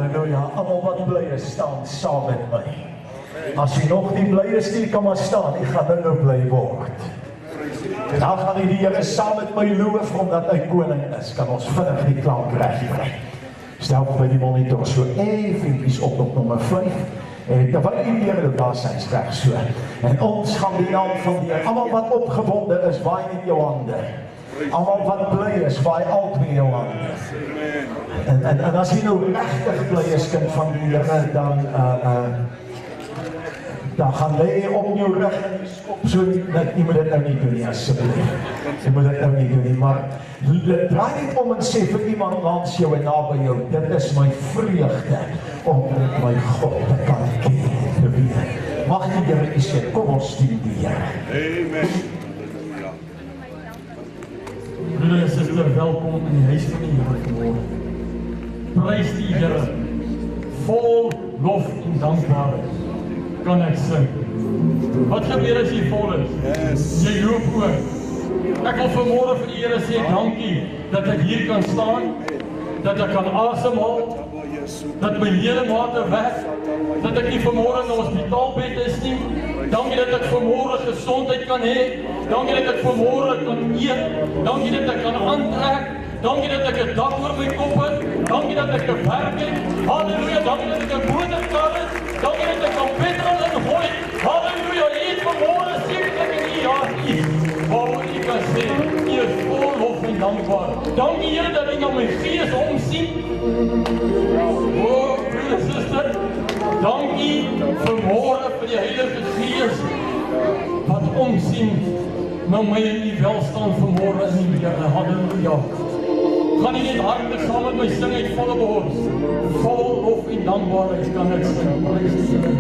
Halleluja, almal wat bly is, staan saam met my. As jy nog nie bly is nie, kan maar staan, ek gaan nou bly word. En dan gaan die Here saam met my loof, omdat hy koning is, kan ons vinnig die klank regkry. Stel by die monitor so effentjies op nommer 5, en terwyl die Here daar zijn reg so. En ons gaan die naam van die Here, almal wat opgewonde is, waai met jou hande. Almal wat bly is, waai alt met jou hande. En as jy nou regtig bly is, kind van die Here, dan gaan lê op jou rug en jy skop so, jy moet dit nou nie doen nie, asseblief. Jy moet dit nou nie doen nie, maar draai net om en sê vir iemand langs jou en naby jou, dit is my vreugde om met my God te kan ken. Mag die Here u sê, kom ons dien die Here. Amen. Broeder en suster, welkom in die huis van die Here vanmorgen. Prys die Here, vol lof en dankbaarheid. Kan ek sing. Wat gebeur as jy vol is? Yes. Jy loop oor. Ek wil vanmorgen vir die Here sê, dankie dat ek hier kan staan, dat ek kan asemhaal, dat my ledemate werk, dat ek nie vanmorgen in 'n hospitaalbed is nie. Dankie dat ek vanmorgen gesondheid kan hê. Dankie dat ek vanmorgen kan eet. Dankie dat ek kan aantrek. Dankie dat ek 'n dak oor my kop het. Dankie dat ek 'n werk het. Halleluja, dankie dat ek 'n motorkar het. Dankie dat ek kan petrol ingooi. Halleluja, jy het vanmorgen sekerlik in die jaar iets waaroor jy kan sê, jy is vol lof en dankbaar. Dankie Here dat jy na my gees omsien. O, broeder en suster, dankie vanmorgen vir die Heilige Gees wat omsien na my in die welstand vanmorgen in die Here. Halleluja. Gaan nie net hartelijk saam met my sing uit volle bors. Vol lof en dankbaarheid kan ek sing. Prys die Here.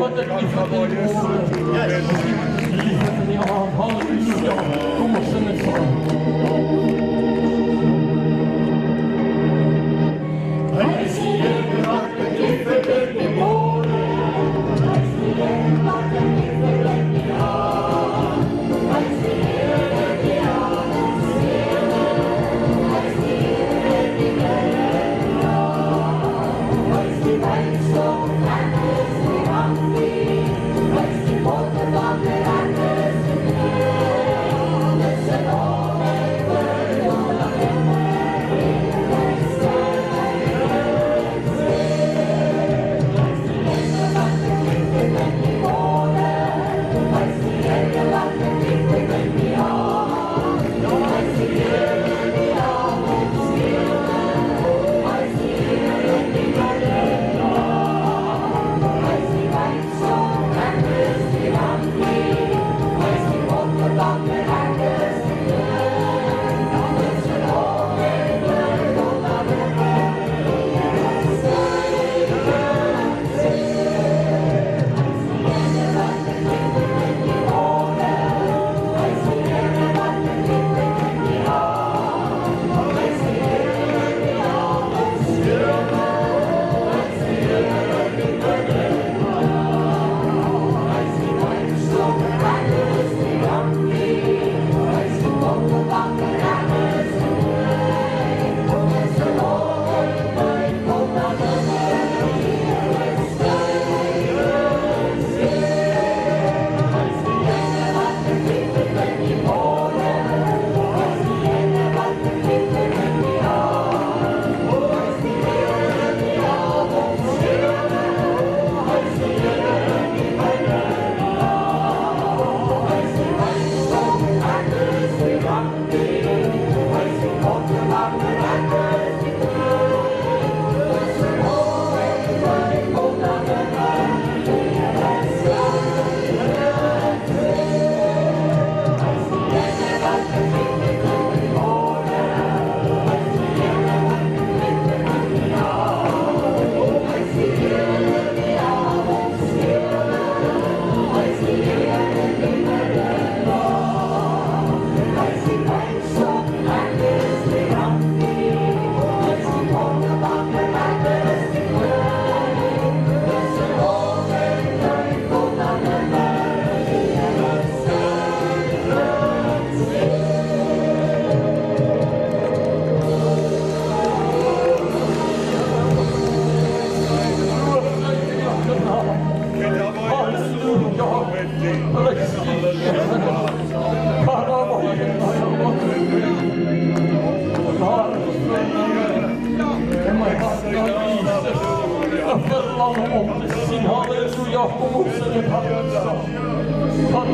wat ek lief het in die môre. Lief het in die aand. Halleluja. Kom ons sing dit saam. Hy is hier, wat ek lief het in die môre. Hy is hier, wat ek lief het in die aand. Hy is hier in die aand. Hy is hier in die aand. Hy is die wijnstok en is die handie. Hy is die botterbakker en is die kneel. Is het al my word,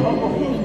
all of him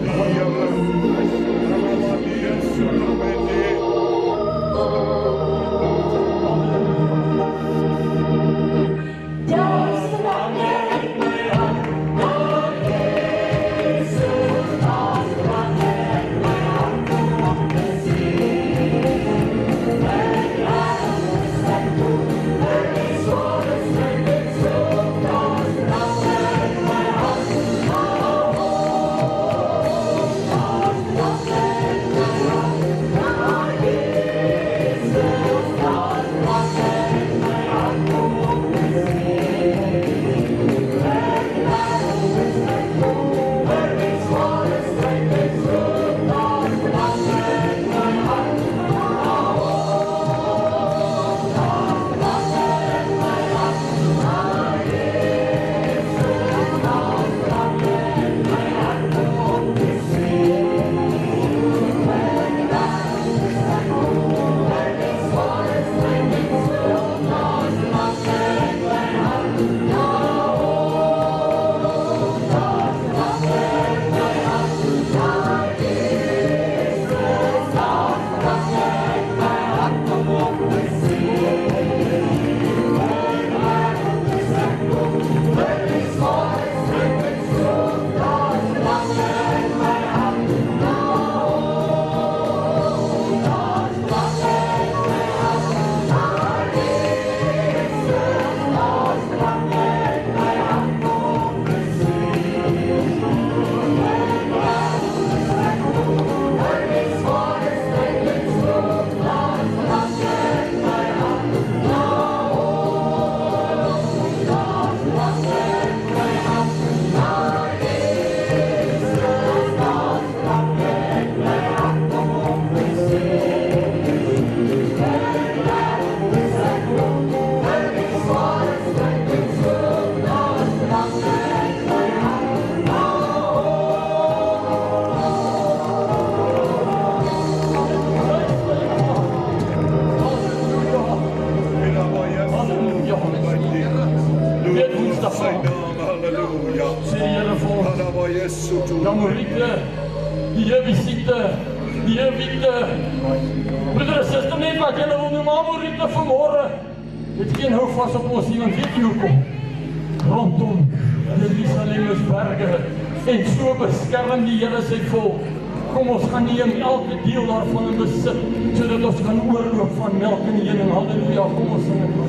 Halleluja. Sê die Here vir ons. Dan Rieke, die Here visite, die Here wiete. Broeder en suster, net wat julle wil noem, Rieke vanmôre. Dit geen hou vas op ons nie, want weet jy hoekom? Rondom Jerusalem is berge en so beskerm die Here sy volk. Kom ons gaan neem elke deel daarvan in besit, sodat ons kan oorloop van melk en honing. Halleluja, kom ons sing dit.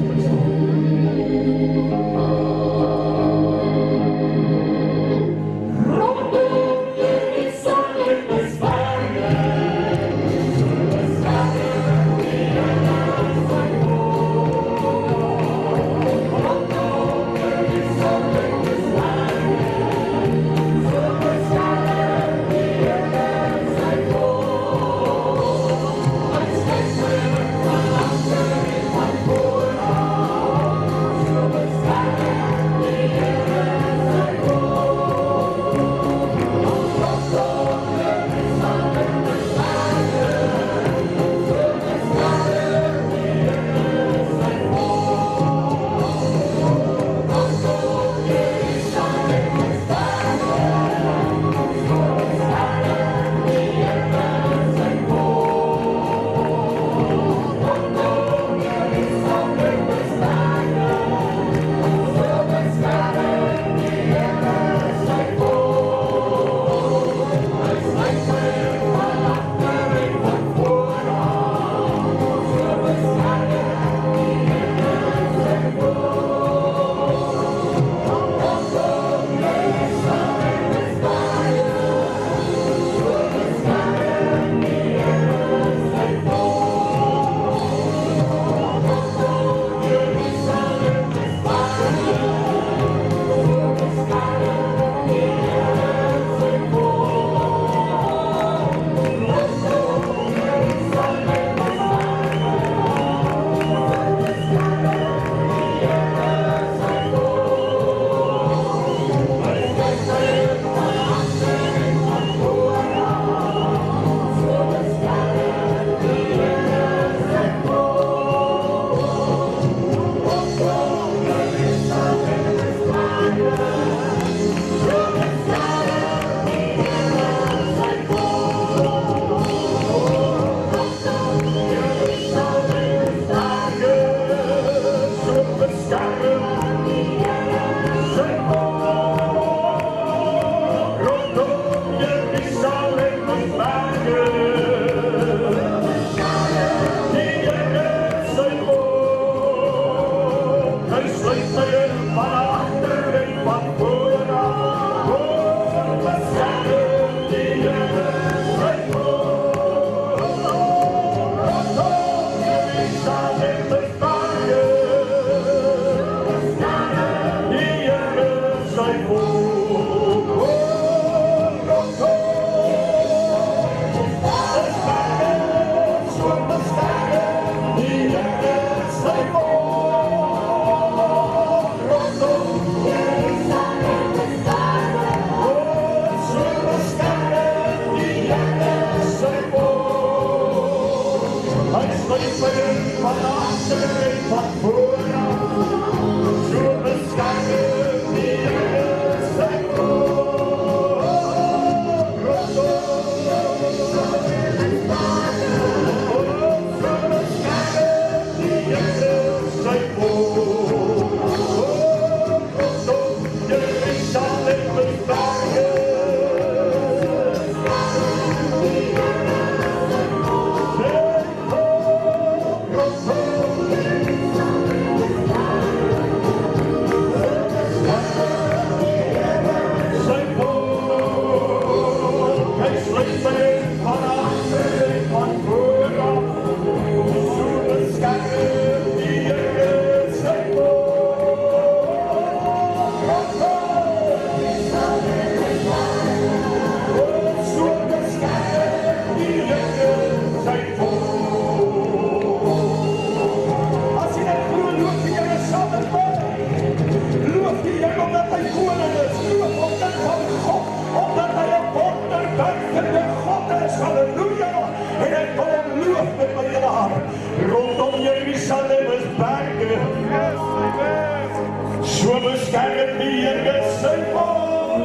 Here sy woord.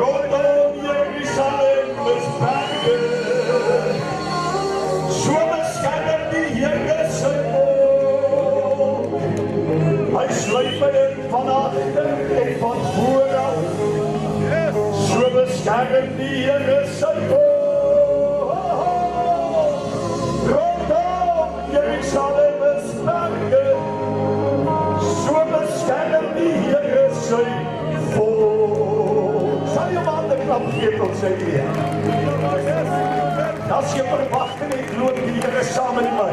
Rondom Jerusalem is berge. So beskerm die Here sy woord. Hy sluit my in van agter en van vooraf. So beskerm die Here sy woord. Rondom Jerusalem is berge. So beskerm die Here sy woord. Sal jy maar de klap gee tot sy eer. As jy verwagting het, loop die Here saam met my.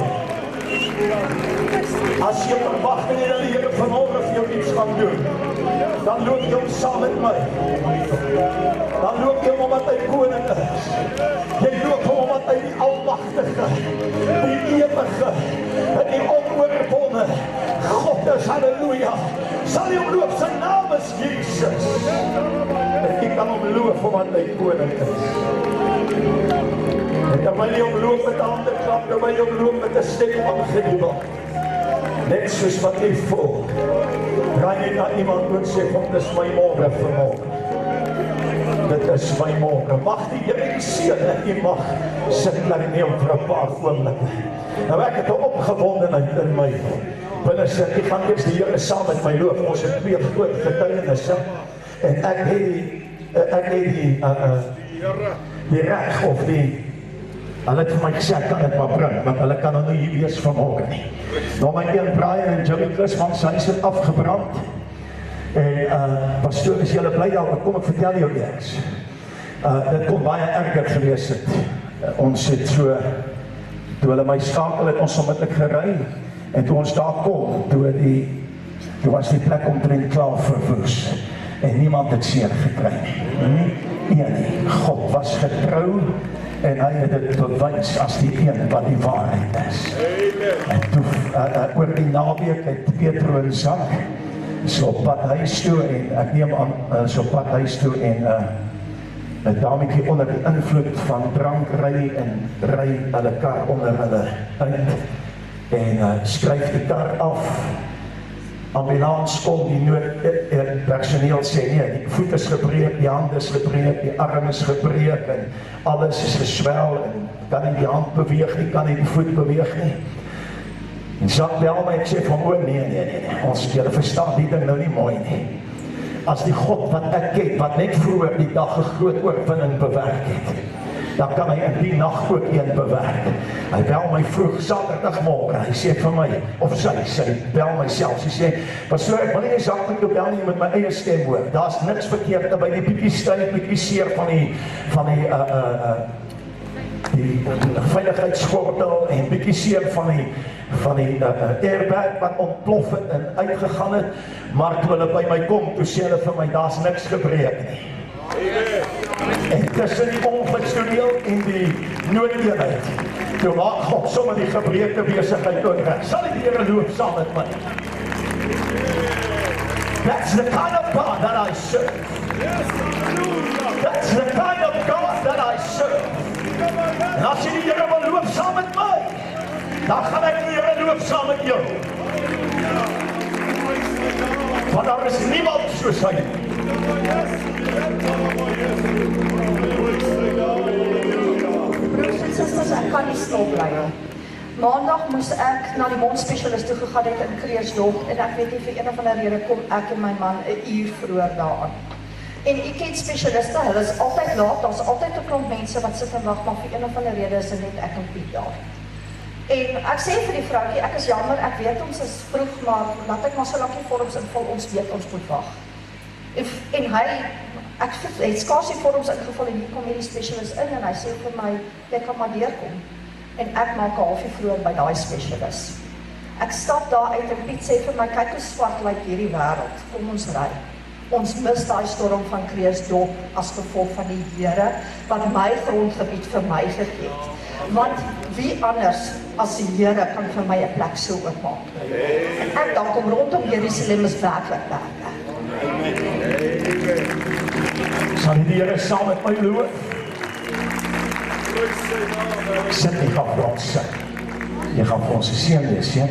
As jy verwagting het, dat die Here vanmorgen vir jou iets gaan doen, dan loop jy hom saam met my. Dan loop jy hom omdat hy koning is. Jy loop hom omdat hy die almachtige, die ewige, en die onoorwonne God is, halleluja. Sal jy hom loop, sy naam is Jesus. En jy kan hom loop omdat hy koning is. En terwyl jy hom loop met hande klap, terwyl jy hom loop met 'n stem van geniebel. Net soos wat jy voel. Draai net na iemand toe en sê, "Kom, dis my môre vanmôre. Dit is my môre." Mag die Here u seën en u mag sit bly neem vir 'n paar oomblikke. Nou ek het 'n opgewondenheid in my. Binne sê ek gaan eers die Here saam met my loop. Ons het 2 groot getuienisse en ek het die reg of die hulle het vir my gesê, ek kan dit maar bring, want hulle kan nou nie hier wees vanmorgen nie. Nou my een Brian en Jimmy Christman, sy het afgebrand. En pastoor, is julle bly daar, kom ek vertel jou eers. Dit kon baie erger gewees het. Ons het so, toe hulle my skakel het, ons onmiddellik gery. En toe ons daar kom, toe was die plek omtrent klaar verwoes. En niemand het seer gekry nie. Nie een nie. God was getrou. En hy het dit bewys as die een wat die waarheid is. En toe, oor die naweek het Petro en Zak so op pad huis toe en ek neem aan, so op pad huis toe en 'n dametjie onder die invloed van drank ry hulle kar onder hulle uit en skryf die kar af. Ambulans kom, die noodpersoneel sê nee, die voet is gebreek, die hand is gebreek, die arm is gebreek en alles is geswel en kan nie die hand beweeg nie, kan nie die voet beweeg nie. En Jacques bel my, ek sê van nee, ons julle verstaan die ding nou nie mooi nie. As die God wat ek ken, wat net vroeër die dag 'n groot oorwinning bewerk het, dan kan hy in die nag ook een bewerk. Hy bel my vroeg Saterdagmôre, hy sê vir my, of sy bel myself, sy sê, pastoor, ek wil nie eens Jacques met jou bel nie met my eie stem hoor, daar's niks verkeerd by die bietjie stryd, bietjie seer van die veiligheidsgordel en bietjie seer van die airbag wat ontplof het en uitgegaan het, maar toe hulle by my kom, toe sê hulle vir my, daar's niks gebreek nie. En tussen die ongelukstoneel en die noodeenheid, toe maak God sommer die gebreekte besigheid oorweg. Sal die Here loop saam met my. That's the kind of God that I serve. That's the kind of God that I serve. En as jy die Here wil loop saam met my, dan gaan ek die Here loop saam met jou. Want daar is niemand soos hy. Broers en susters, ek kan nie stil bly nie. Maandag moes ek na die mondspesialist toe gegaan het in Kreersdorp en ek weet nie vir een of ander rede kom ek en my man 'n uur vroeër daaraan. En ek ken spesialiste, hulle is altyd laat, daar's altyd 'n klomp mense wat sit en wag, maar vir een of ander rede is dit net ek en Piet daar. En ek sê vir die vroukie, ek is jammer, ek weet ons is vroeg, maar laat ek maar so lank die vorms invul, ons weet ons moet wag. En hy, ek het skaars die vorms ingevul en hier kom hierdie specialist in en hy sê vir my, jy kan maar deurkom. En ek maak 'n halfuur vroeër by daai specialist. Ek stap daar uit en Piet sê vir my, kyk hoe swart lyk hierdie wêreld, kom ons ry. Ons mis daai storm van Kreersdorp as gevolg van die Here wat my grondgebied vir my gegee het. Want wie anders as die Here kan vir my 'n plek so oopmaak? En ek dan kom rondom Jerusalem is werklik werk. Sal die Here saam met my loop? Sit, jy gaan vir ons sit. Jy gaan vir ons 'n seën lees, ja?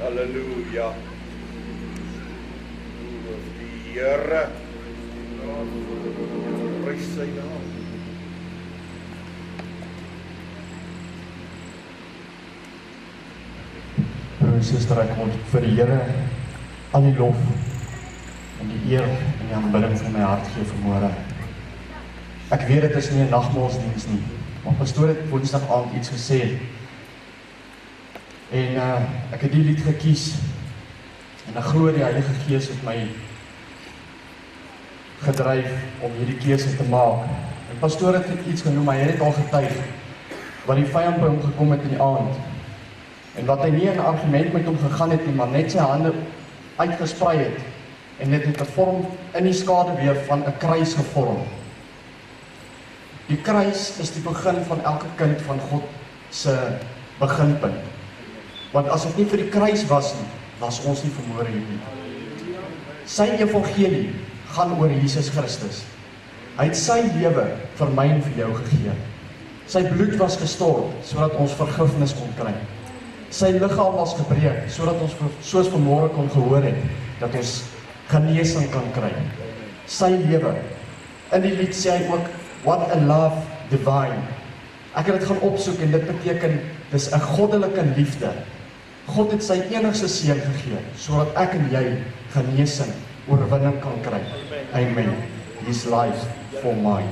Halleluja. Loof die Here. Prys sy naam. Broer en suster, ek moet vir die Here al die lof en die eer en die aanbidding van my hart gee vanmôre. Ek weet dit is nie 'n nagmaalsdiens nie, maar pastoor het Woensdag aand iets gesê. En ek het die lied gekies en ek glo die Heilige Gees het my gedryf om hierdie keuse te maak. En pastoor het iets genoem, hy het al getuig wat die vyand by hom gekom het in die aand. En wat hy nie in argument met hom gegaan het nie, maar net sy hande uitgesprei het en dit het 'n vorm in die skaduwee van 'n kruis gevorm. Die kruis is die begin van elke kind van God se beginpunt. Want as dit nie vir die kruis was nie, was ons nie vermore hier nie. Sy evangelie gaan oor Jesus Christus. Hy het sy lewe vir my en vir jou gegee. Sy bloed was gestort sodat ons vergifnis kon kry. Sy liggaam was gebreek sodat ons soos vanmôre kon gehoor het dat ons genesing kan kry. Sy lewe. In die lied sê hy ook, what a love divine. Ek het dit gaan opsoek en dit beteken dis 'n goddelike liefde. God het sy enigste seun gegee sodat ek en jy genesing, oorwinning kan kry. Amen. His life for mine.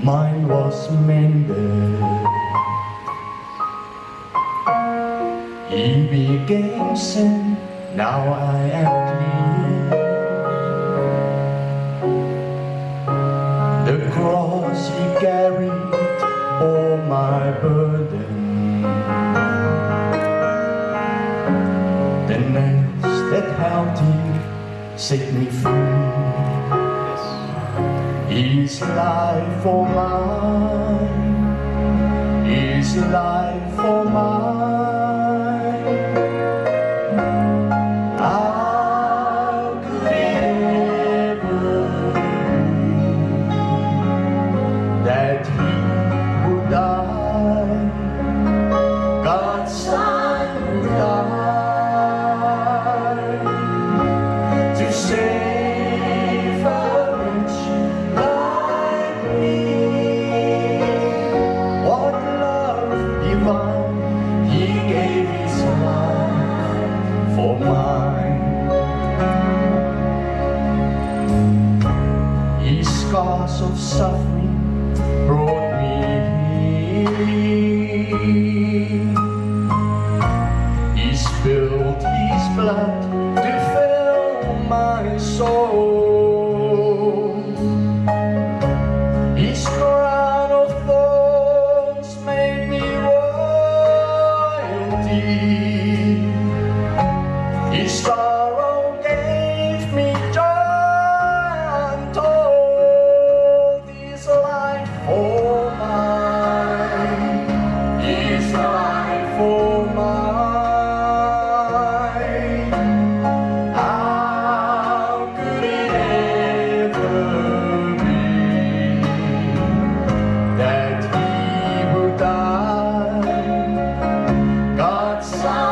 Mine was mended. He became sin, now I am clean. The cross he carried all my burden. The nails that held him set me free. His life for mine, His life for mine. How could it ever be that He would die, God's Son would die, to save a wretch like me? What love divine, He gave His life for mine. His scars of suffering brought me here. He spilled His blood to fill my soul. His crown of thorns made me royalty. His sorrow gave me joy untold. His life for mine, His life for mine. How could it ever be that He would die, God's Son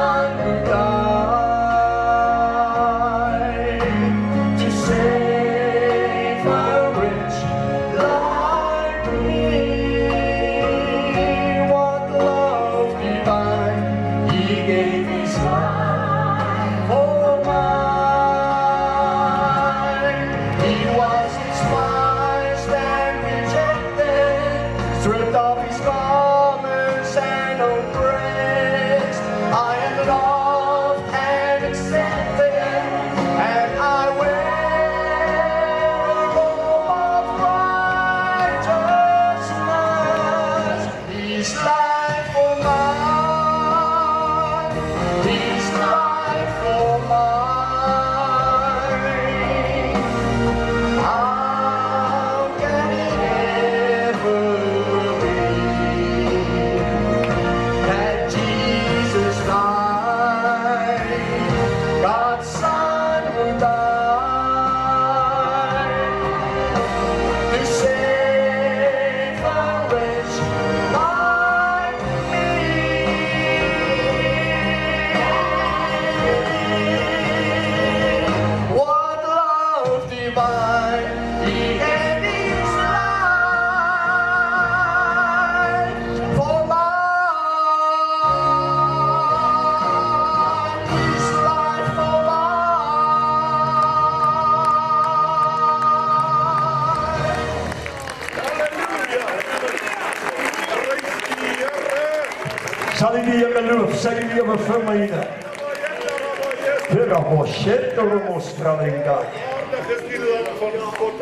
nie die Here loof, sy lewe vir myne.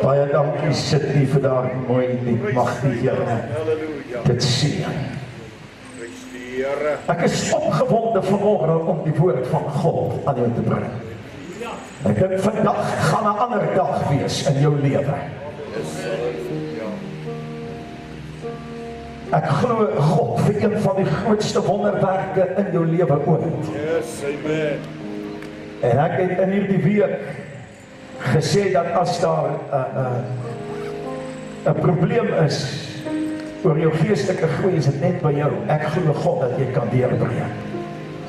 Baie dankie, sit nie vir daar mooi nie, mag die Here Halleluja. dit sien. Prys die Here. Ek is opgewonde vanmôre om die woord van God aan jou te bring. Ek dink vandag gaan 'n ander dag wees in jou lewe. Ek glo God vir een van die grootste wonderwerke in jou lewe ooit. Yes, amen. En ek het in hierdie week gesê dat as daar 'n probleem is oor jou geestelike groei, is dit net by jou. Ek glo God dat jy kan deurbreek.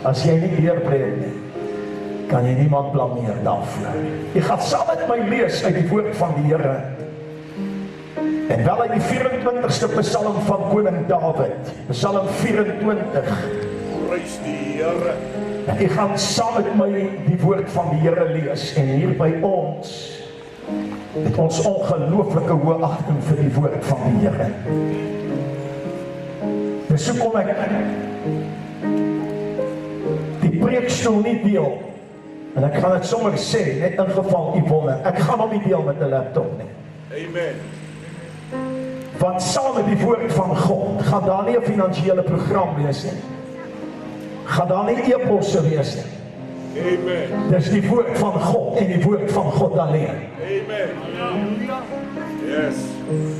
As jy nie deurbreek nie, kan jy niemand blameer daarvoor. Jy gaan saam met my lees uit die woord van die Here. En wel uit die 24ste Psalm van koning Dawid, Psalm 24. Prys die Here. En jy gaan saam met my die woord van die Here lees. En hier by ons het ons ongelooflike hoë agting vir die woord van die Here. Dus so kom ek die preekstoel nie deel. En ek gaan dit sommer sê, net in geval u wonder, ek gaan hom nie deel met 'n laptop nie. Amen. Want saam met die woord van God gaan daar nie 'n finansiële program wees nie. Gaan daar nie e-posse wees nie. Amen. Dis die woord van God en die woord van God alleen. Amen. Yes.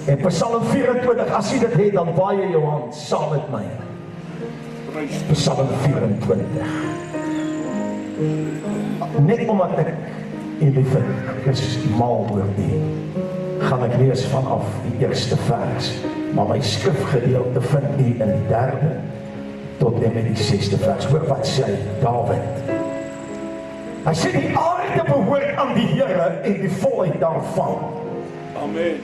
En Psalm 24, as jy dit het, dan waai jy jou hand saam met my. Prys Psalm 24. Net omdat ek u liefhet, ek is mal oor u, gaan ek lees vanaf die eerste vers, maar my skrifgedeelte vind u in die 3de tot en met die 6de vers. Hoor wat sê Dawid. Hy sê die aarde behoort aan die Here en die volheid daarvan. Amen.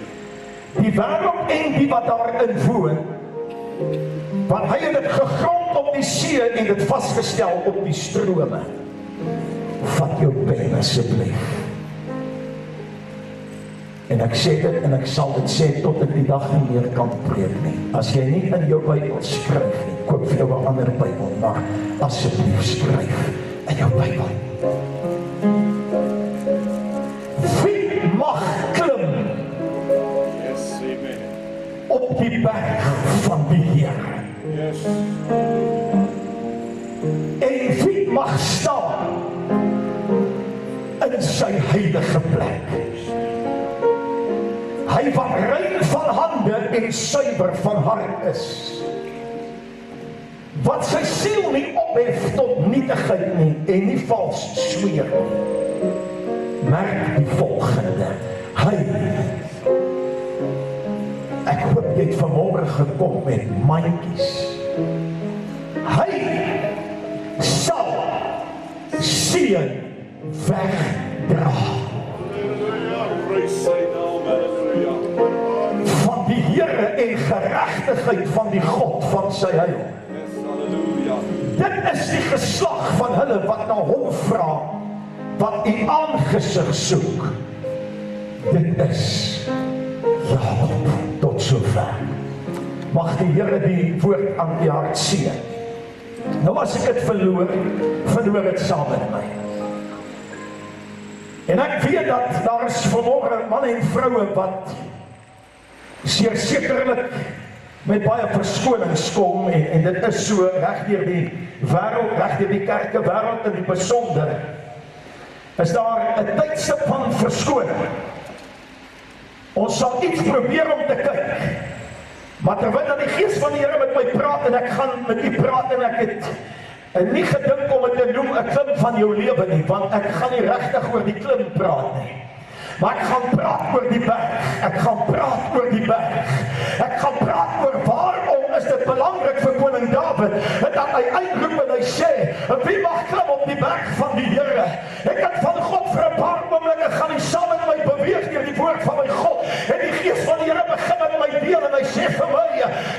Die wêreld en die wat daarin woon, want hy het dit gegrond op die see en dit vasgestel op die strome. Vat jou pen asseblief. En ek sê dit en ek sal dit sê tot ek die dag nie meer kan preek nie. As jy nie in jou Bybel skryf nie, koop vir jou 'n ander Bybel, maar asseblief skryf in jou Bybel. Wie mag klim Yes, amen. op die berg van die Here? Yes. En wie mag staan in sy heilige plek? Hy wat rein van hande en suiwer van hart is, wat sy siel nie ophef tot nietigheid nie en nie vals sweer nie. Merk die volgende: hy, ek hoop jy het vanmôre gekom met mandjies. Hy sal seën wegdra. Prys sy naam. Halleluja. Van die Here en geregtigheid van die God van sy heil. Yes, halleluja. Dit is die geslag van hulle wat na hom vra, wat u aangesig soek. Dit is Jakob tot sover. Mag die Here die woord aan u hart seën. Nou as ek dit verloor dit saam met my. En ek weet dat daar is vanmôre manne en vroue wat sekerlik met baie verskonings kom en dit is so reg deur die wêreld, reg deur die kerke wêreld in die besonder, is daar 'n tydstip van verskoning. Ons sal iets probeer om te kyk, maar terwyl dat die Gees van die Here met my praat en ek gaan met u praat en ek het nie gedink om dit te noem 'n klim van jou lewe nie, want ek gaan nie regtig oor die klim praat nie. Maar ek gaan praat oor die berg. Ek gaan praat oor die berg. Ek gaan praat oor waarom is dit belangrik vir koning Dawid dat hy uitroep en hy sê, wie mag klim op die berg van die Here? Ek het van God vir 'n paar oomblikke gaan hy saam met my beweeg deur die woord van my God. En die Gees van die Here begin met my deel en hy sê vir my,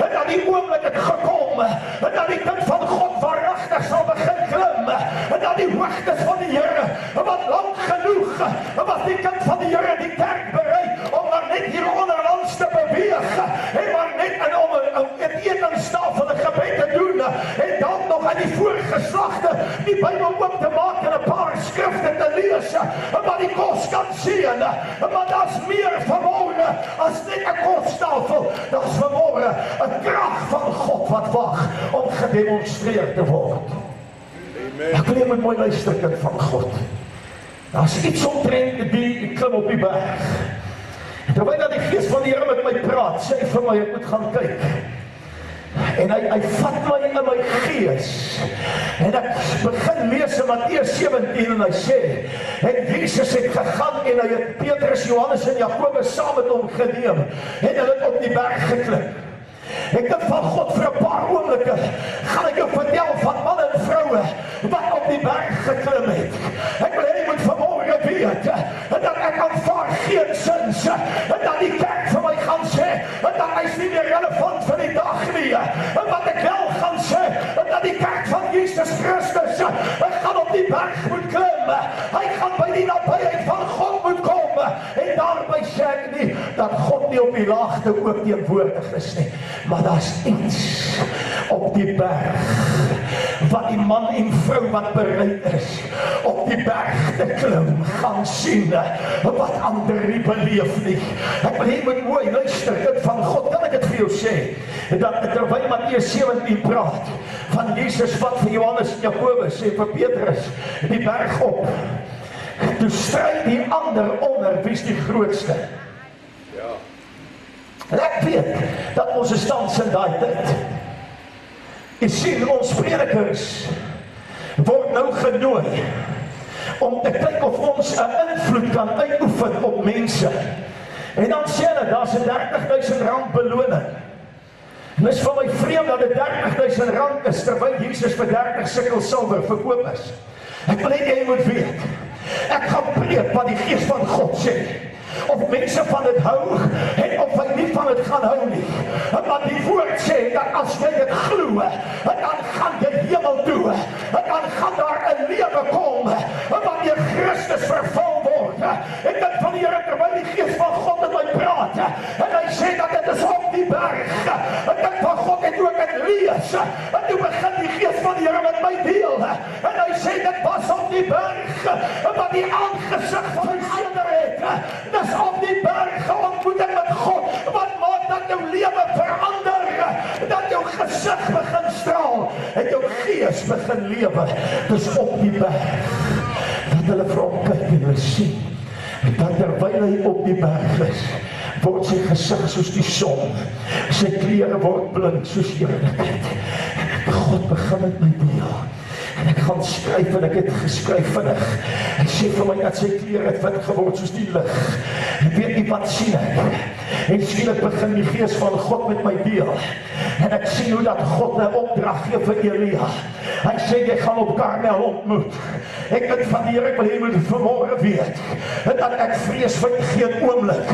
en dan die oomblik het gekom, en dan die kind van God waaragtig sal begin klim, en dan die hoogtes van die Here, wat lank genoeg, was die kind van die Here die kerk bereid om maar net hier onderlands te beweeg, en maar net om 'n etenstafel 'n gebed te doen, en dan nog by die voorgeslagte die Bybel oop te maak en 'n paar skrifte te lees, wat die kos kan sien, maar daar's meer vanmôre as net 'n kostafel. Daar's vanmôre 'n krag van God wat wag om gedemonstreer te word. Ek wil jy moet mooi luister, kind van God. Daar's iets omtrent die klim op die berg. Terwyl dat die Gees van die Here met my praat, sê hy vir my, ek moet gaan kyk. En hy vat my in my gees. En ek begin lees in Matteus 17 en hy sê, en Jesus het gegaan en hy het Petrus, Johannes en Jakobus saam met hom geneem en hulle het op die berg geklim. Ek dink van God vir 'n paar oomblikke gaan ek jou vertel van manne en vroue wat op die berg geklim het. Ek wil hê jy moet vanmôre weet dat ek aanvaar geensins dat die kerk vir my gaan sê dat hy is nie meer relevant vir die dag nie. Wat ek wel gaan sê dat die kerk van Jesus Christus gaan op die berg moet klim. Hy gaan by die nabyheid van God moet kom. En daarby sê ek nie dat God nie op die laagte ook teenwoordig is nie. Maar daar's iets op die berg wat die man en vrou wat bereid is op die berg te klim gaan sien wat ander nie beleef nie. Ek wil jy moet mooi luister, kind van God, kan ek dit vir jou sê dat terwyl Matteus 17 praat van Jesus wat vir Johannes en Jakobus en vir Petrus die berg op, toe stryd die ander onder wie's die grootste. En ek weet dat ons is tans in daai tyd. Jy sien, ons predikers word nou genooi om te kyk of ons 'n invloed kan uitoefen op mense. En dan sê hulle, daar's 'n R30,000 beloning. En dit is vir my vreemd dat dit R30,000 is, terwyl Jesus vir 30 sikkel silwer verkoop is. Ek wil net jy moet weet, ek gaan preek wat die Gees van God sê. Of mense van dit hou en of hy nie van dit gaan hou nie. Want die woord sê dat as jy dit glo, dan gaan jy hemel toe. Dan gaan daar 'n lewe kom wanneer Christus vervul word. En dit van die Here terwyl die Gees van God met my praat. En hy sê dat dit is op die berg. En dit van God het ook het lees. En toe begin die Gees van die Here met my deel. En hy sê dit was op die berg wat die aangesig van die Vader het. Dis op die berg ontmoeting met God wat maak dat jou lewe verander, dat jou gesig begin straal en jou gees begin lewe. Dis op die berg dat hulle vir hom kyk en hulle sien dat terwyl hy op die berg is, word sy gesig soos die son, sy klere word blink soos heerlikheid. God begin met my deel. En ek gaan skryf en ek het geskryf vinnig. Ek sê vir my dat sy klere het wit geword soos die lig. Ek weet nie wat sien ek. En skielik begin die Gees van God met my deel. En ek sien hoe dat God 'n opdrag gee vir Elia. Hy sê jy gaan op Karmel ontmoet. Ek het van die Here, ek wil hê jy moet vanmôre weet dat ek vrees vir geen oomblik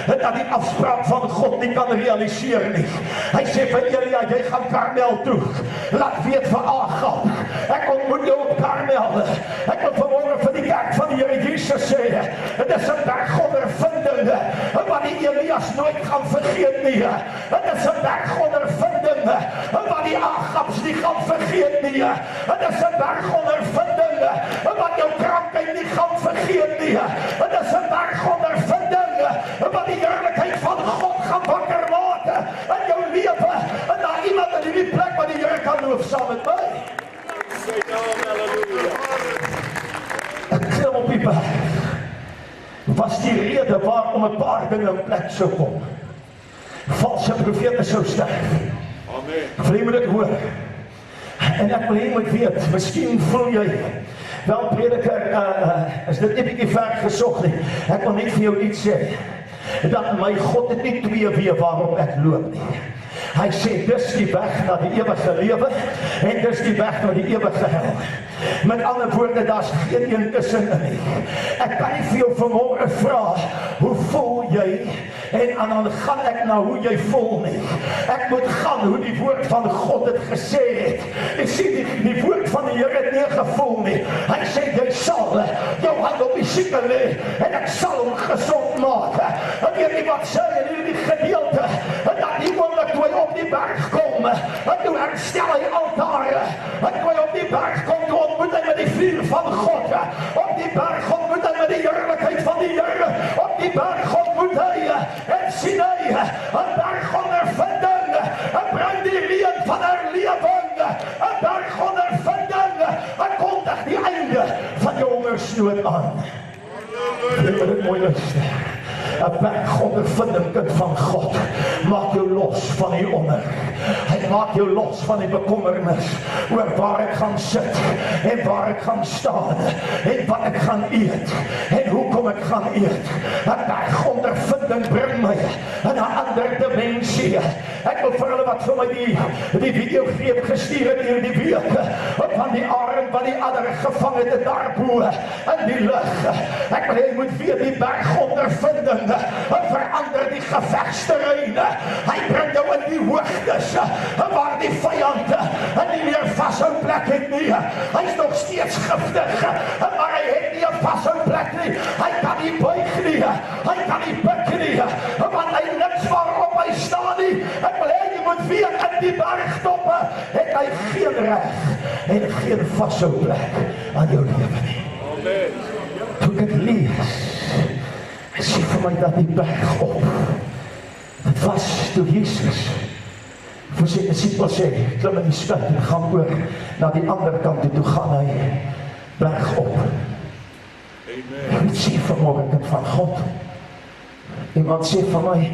dat die afspraak van God nie kan realiseer nie. Hy sê vir Elia, jy gaan Karmel toe. Laat weet vir Agab. Ek ontmoet jou op Karmel. Ek wil vanmôre vir die kerk van die Here Jesus sê, dit is 'n bergondervinding wat die Elias nooit gaan vergeet nie. Dit is 'n bergondervinding wat die Agabs nie gaan vergeet nie. Dit is 'n bergondervinding wat jou krankheid nie gaan vergeet nie. Dit is 'n bergondervinding wat die heerlikheid van God gaan wakker maak in jou lewe. En daar iemand in hierdie plek wat die Here kan loof saam met my. Ek klim op die berg. Was die rede waarom 'n paar dinge in plek sou kom. Valse profete sou sterf. Amen. Ek wil jy moet dit hoor. En ek wil jy moet weet, miskien voel jy, wel prediker, is dit nie bietjie ver gesog nie. Ek wil net vir jou iets sê, dat my God het nie twee weë waarop ek loop nie. Hy sê, dis die weg na die ewige lewe, en dis die weg na die ewige hel. Met ander woorde, daar's geen een tussenin nie. Ek kan nie vir jou vanmôre vra, hoe voel jy? En dan gaan ek na hoe jy voel nie. Ek moet gaan hoe die woord van God het gesê het. Ek sien die woord van die Here het nie gevoel nie. Hy sê, jy sal jou hand op die sieke lê, en ek sal hom gesond maak. En weet nie wat sê in hierdie gedeelte, dat die oomblik toe hy op die berg kom, en toe herstel hy altare, en toe hy op die berg kom, toe ontmoet hy met die vuur van God, op die berg ontmoet hy met die heerlikheid van die Here, op die berg ontmoet hy, en sien hy, 'n bergondervinding, en bring die reën van herlewing, 'n bergondervinding, en kondig die einde van jou hongersnood aan. Dit is mooi luister. 'n bergondervinding kind van God maak jou los van die onder. Hy maak jou los van die bekommernis oor waar ek gaan sit en waar ek gaan staan en wat ek gaan eet en hoekom ek gaan eet. 'n bergondervinding bring my in 'n ander dimensie. Ek wil vir hulle wat vir my die videogreep gestuur het hier die week van die arend wat die adder gevang het daarbo in die lug. Ek wil jy moet weet die bergondervinding verander die gevegsterrein. Hy bring jou in die hoogtes waar die vyand nie meer vashou plek het nie. Hy's nog steeds giftig, maar hy het nie 'n vashou plek nie. Hy kan nie buig nie, hy kan nie buig nie, want hy niks waarop hy staan nie. Ek wil hê jy moet weet in die bergtoppe het hy geen reg en geen vashou plek aan jou lewe nie. Amen. Toe ek lees, ek sê vir my dat die berg op, dit was toe Jesus vir sy discipels sê, klim in die skip en gaan oor na die ander kant toe gaan hy berg op. Amen. Ek sê vanmorgen kind van God, iemand sê van my,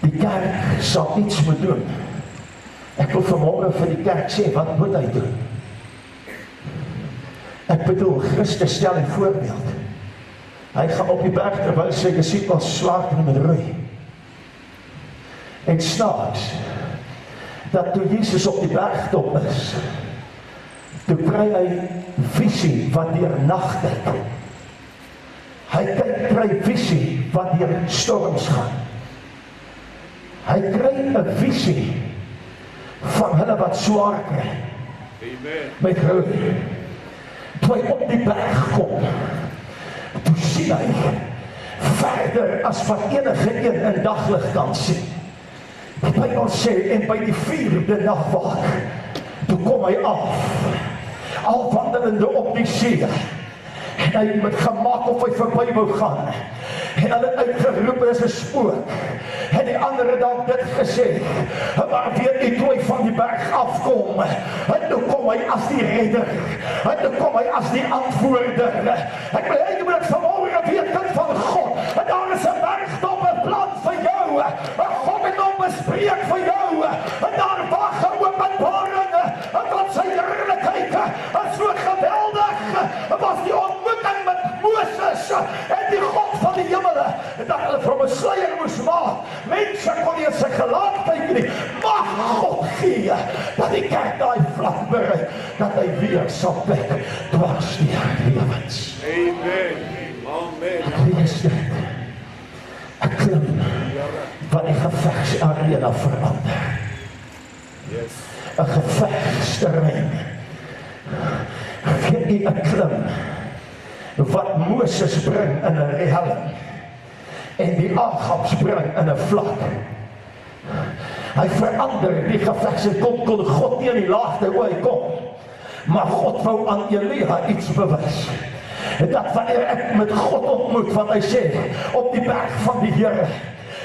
die kerk sal iets moet doen. Ek wil vanmorgen vir die kerk sê, wat moet hy doen? Ek bedoel, Christus stel een voorbeeld. Hy gaan op die berg terwyl sy discipels slaap met roei. En snaaks, dat toe Jesus op die bergtop is, toe kry hy visie wat deur nag kyk. Hy kry visie wat deur storms gaan. Hy kry 'n visie van hulle wat swaar kry. Amen. Met roei. Toe hy op die berg kom, toe sien hy verder as wat enige een in daglig kan sien. Die Bybel sê, en by die 4de nagwaak, toe kom hy af, al wandelende op die see, en hy met gemaak of hy verby wou gaan, en hulle uitgeroep is 'n spook, en die ander dan dit gesê, maar weet nie toe hy van die berg afkom, en toe kom hy as die redder, en toe kom hy as die antwoorder. Ek wil hê jy moet dit vanmorgen weet, kind van God, en daar is 'n bergtop, 'n plan vir jou, 'n God het hom bespreek vir jou, en daar wag 'n openbaring, en wat sy heerlikheid, en so geweldig, was die ontmoeting met Moses, en die God van die hemele, dat hulle van 'n sluier moes maak, mense kon nie sy gelaat kyk nie, mag God gee, dat die kerk daai vlak bereik, dat hy weer sal kyk, dwars die lewens. Amen. Amen. Ek lees dit, ek klim, wat die gevegsarena verander. Yes. 'n gevegsterrein. Weet jy 'n klim wat Moses bring in 'n helm en die Agab bring in 'n vlak. Hy verander die gevegse kon God nie in die laagte hoe hy kom, maar God wou aan Elia iets bewys. Dat wanneer ek met God ontmoet, wat hy sê, op die berg van die Here,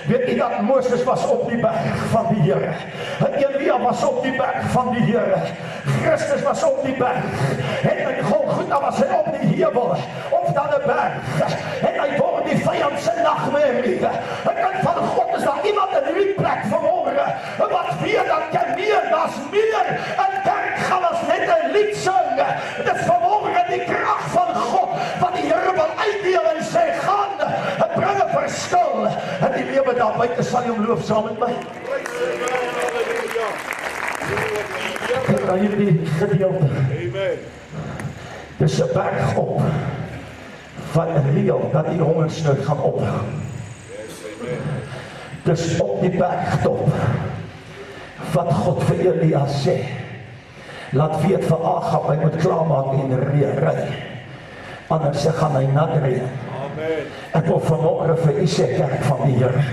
weet jy dat Moses was op die berg van die Here, Elia was op die berg van die Here, Christus was op die berg, en in Golgotha was hy op die heuwel, of dan 'n berg, en hy word die vyand se nagmerrie. Ek kan van God, is daar iemand in hierdie plek vanmorgen, wat weet dat jy meer, daar's meer in kerk gaan as net 'n lied sing. Dit is vanmorgen die krag van God, wat die Here wil uitdeel en sê, gaan, het bring 'n verskil, en die lewe daar buite sal jy hom loof saam met my. Kyk na hierdie gedeelte. Amen. Dis 'n berg op, wat reël dat die hongersnood gaan ophou. Yes, amen. Dis op die bergtop, wat God vir Elia sê, laat weet vir Agab, hy moet klaarmaak en ry, anders gaan hy nat ry. Amen. Ek wil vanmorgen vir u sê, kerk van die Here,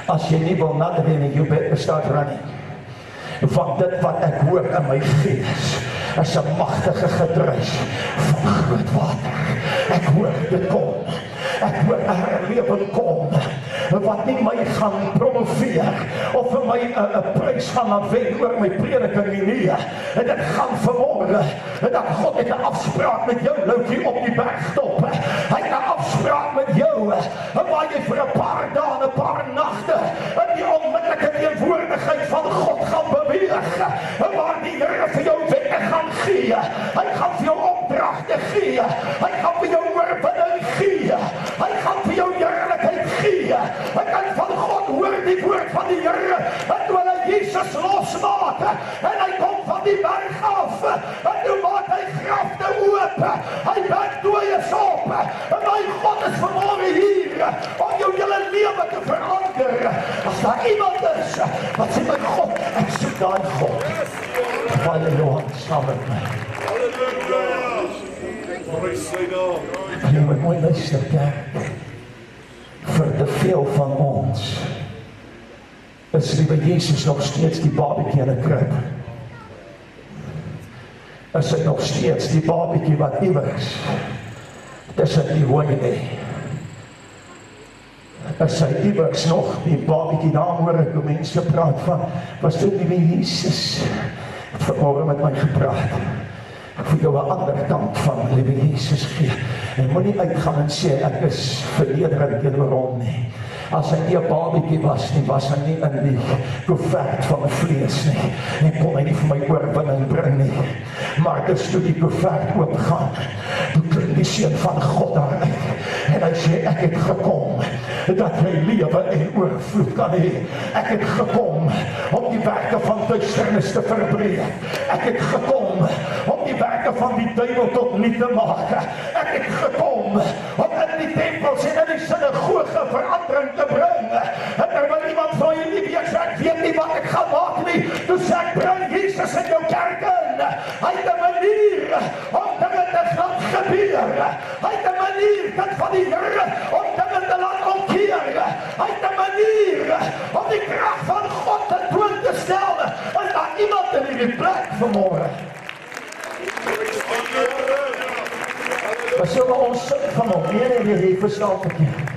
as jy nie wil nat ry nie, you better start running. Want dit wat ek hoor in my gees is 'n magtige gedruis van groot water. Ek hoor dit kom. Ek hoor 'n herlewing kom wat nie my gaan promoveer of vir my 'n prys gaan laat wen oor my prediking nie. En dit gaan vanmôre dat God het 'n afspraak met jou Loukie op die bergtop. Hy het 'n afspraak met jou waar jy vir 'n paar dae, 'n paar nagte in die onmiddellike teenwoordigheid van God gaan beweeg. Waar die Here vir jou wette gaan gee. Hy gaan vir jou opdragte gee. Hy gaan vir jou oorwinning gee. Hy gaan vir jou heerlikheid gee. Ek kan van God hoor die woord van die Here. En toe hy Jesus losmaak en hy kom van die berg af. En toe maak hy grafte oop. Hy bek dooies op. En my God is vanmôre hier om jou hele lewe te verander. As daar iemand is wat sê my God, ek soek daai God. Val jou hand saam met my. Halleluja. Prys sy naam. Jy moet mooi luister, kerk. Vir te veel van ons is liewe Jesus nog steeds die babatjie in 'n krib. Is hy nog steeds die babatjie wat iewers tussen die hooi lê. Is hy iewers nog die babatjie, daarom hoor ek hoe mense praat van, was dit liewe Jesus het vanmôre met my gepraat. Ek vir jou 'n ander kant van liewe Jesus gee. En moenie uitgaan en sê ek is vernederend teenoor hom nie. As hy nie 'n babatjie was nie, was hy nie in die koevert van vlees nie. En kon hy nie vir my oorwinning bring nie. Maar dis toe die koevert oopgaan, toe klim die Seun van God daar uit. En hy sê, ek het gekom dat jy lewe en oorvloed kan hê. Ek het gekom om die werke van duisternis te verbreek. Ek het gekom om die werke van die duiwel tot niet te maak. Ek het gekom om in die tempels en in die sinagoge verandering te bring. En terwyl iemand van jy nie weet, ek weet nie wat ek gaan maak nie. Toe sê ek, bring Jesus in jou kerk in. Hy het 'n manier om dinge te laat gebeur. Hy het 'n manier van die Here om dinge te laat omkeer. Hy het 'n manier om die krag van God te toon te stel. Is daar iemand in hierdie plek vanmôre? Maar so maar ons sit van hom, nee, verstaan verkeerd.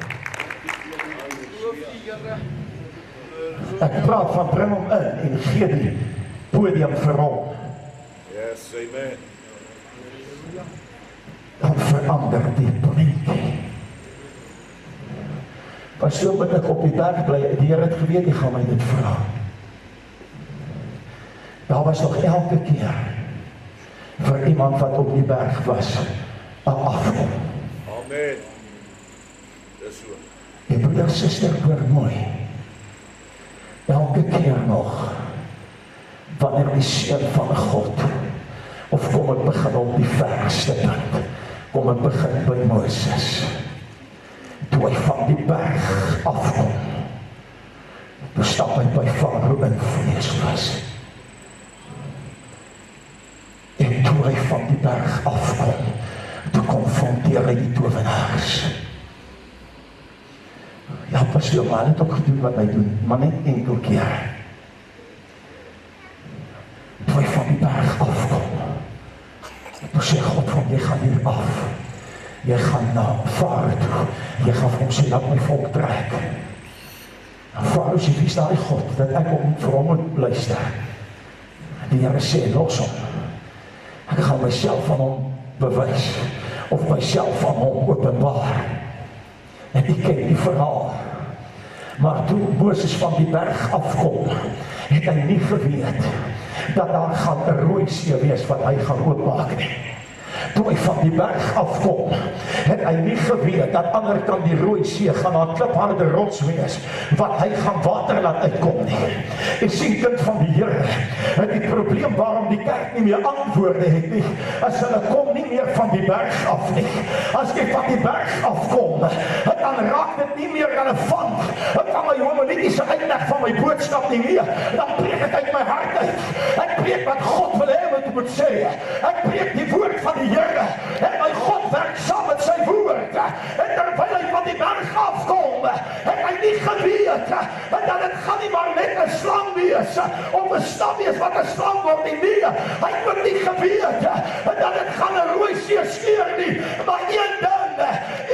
Ek praat van bring hom in en gee die podium vir hom. Yes, amen. Dan verander die prentjie. Maar so moet ek op die berg bly, die Here het geweet, die gaan my dit vra. Daar was nog elke keer vir iemand wat op die berg was, 'n afkom. Amen. Dis so. Die broeder, suster, hoor mooi. Elke keer nog, wanneer die Seun van God, of kom ek begin op die verste punt, kom ek begin by Moses. Toe hy van die berg afkom, toe stap hy by Farao in vlees was. En toe hy van die berg afkom, toe konfronteer hy die towenaars. Ja, pastoor, maar hy het ook gedoen wat hy doen, maar net enkel keer. Toe hy van die berg afkom, toe sê God van, jy gaan hier af. Jy gaan na Farao toe. Jy gaan vir hom sê, laat my volk trek. En Farao sê, wie is daai God, dat ek vir hom moet luister. Die Here sê, los hom. Ek gaan myself aan hom bewys, of myself aan hom openbaar. En ek ken die verhaal. Maar toe Moses van die berg afkom, het hy nie geweet dat daar gaan 'n rooi see wees wat hy gaan oopmaak nie. Toe hy van die berg afkom, het hy nie geweet dat ander kant die Rooi See gaan 'n klipharde rots wees wat hy gaan water laat uitkom nie. Ek sien kind van die Here, die probleem waarom die kerk nie meer antwoorde het nie, as hulle kom nie meer van die berg af nie. As jy van die berg afkom, dan raak dit nie meer relevant van my homiletiese uitleg van my boodskap nie meer. Dan preek ek uit my hart uit. Ek preek wat God wil hê wat ek moet sê. Ek preek die woord van die Here, en my God werk saam met sy woord. En terwyl hy van die berg afkom, het hy nie nie geweet dat dit gaan nie maar net 'n slang wees of 'n stap wees wat 'n slang word nie. Hy het ook nie geweet dat dit gaan 'n rooi see skeer nie. Maar een ding,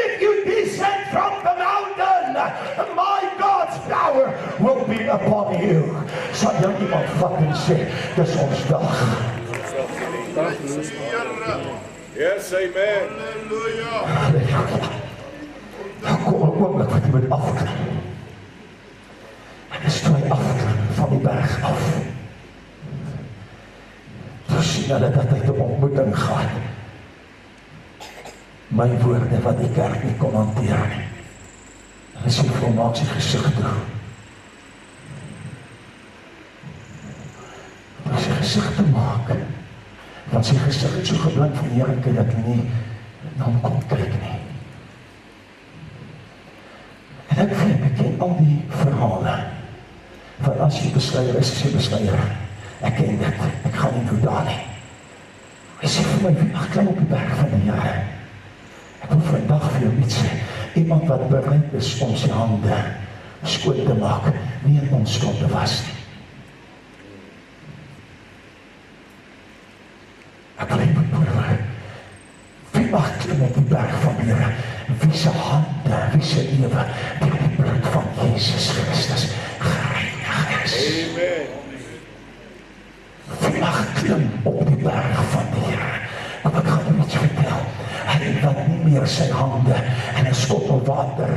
if you descend from the mountain, my God's power will be upon you. Sal jy iemand vat en sê, dis ons dag. Yes, amen. Halleluja. Dan kom 'n oomblik wat jy moet afklim. En dis toe hy afklim van die berg af. Toe sien hulle dat hy 'n ontmoeting gehad. My woorde wat die kerk nie kon hanteer nie. Hulle sê vir hom, maak sy gesig toe. Toe sy gesig toe maak, want sy gesig het so geblind van Here dat hy nie na hom kon kyk nie. En ek weet, ek ken al die verhale van as jy besluier is, as jy besluier, ek ken dit, ek gaan nie nou daar nie. Hy sê vir my, wie mag klim op die berg van die Here? Ek wil vandag vir jou iets sê, iemand wat bereid is om sy hande skoon te maak, nie in onskuld te was nie. Ek wil net beproef, wie mag klim op die berg van die Here? Wie se hande, wie se lewe, deur die bloed van Jesus Christus gereinig is. Amen. Wie mag klim op die berg van die Here? Maar ek gaan jou iets vertel. Hy wat nie meer sy hande en 'n skottel water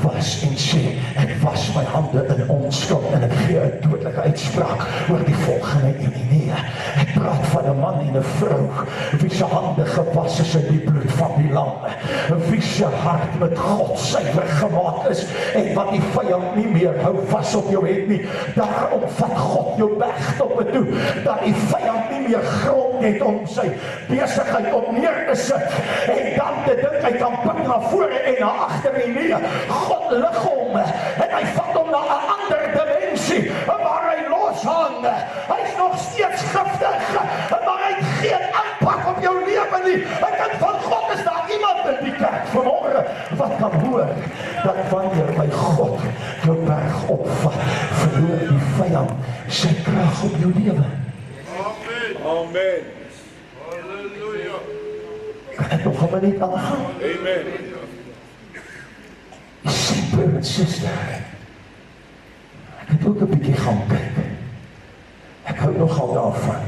was en sê, ek was my hande in onskuld en ek gee 'n dodelike uitspraak oor die volgende nee. Ek praat van 'n man en 'n vrou wie se hande gewas is in die bloed van die lam, wie se hart met God suiwer gemaak is en wat die vyand nie meer hou vas op jou het nie. Daarom vat God jou weg tot me toe, dat die vyand nie meer grond het om sy besigheid op neer te sit en dan te dink hy kan pik na vore en na agter en nee. God lig hom en hy vat hom na 'n ander dimensie waar hy loshang. Hy's nog steeds giftig, maar hy het geen impak op jou lewe nie. 'n Kind van God, is daar iemand in die kerk vanmôre wat kan hoor dat wanneer my God jou berg opvat, verloor die vyand sy krag op jou lewe. Amen. Kan ek nog 'n minuut aangaan? Amen. Jy sien, broer en suster, ek het ook 'n bietjie gaan kyk. Ek hou nogal daarvan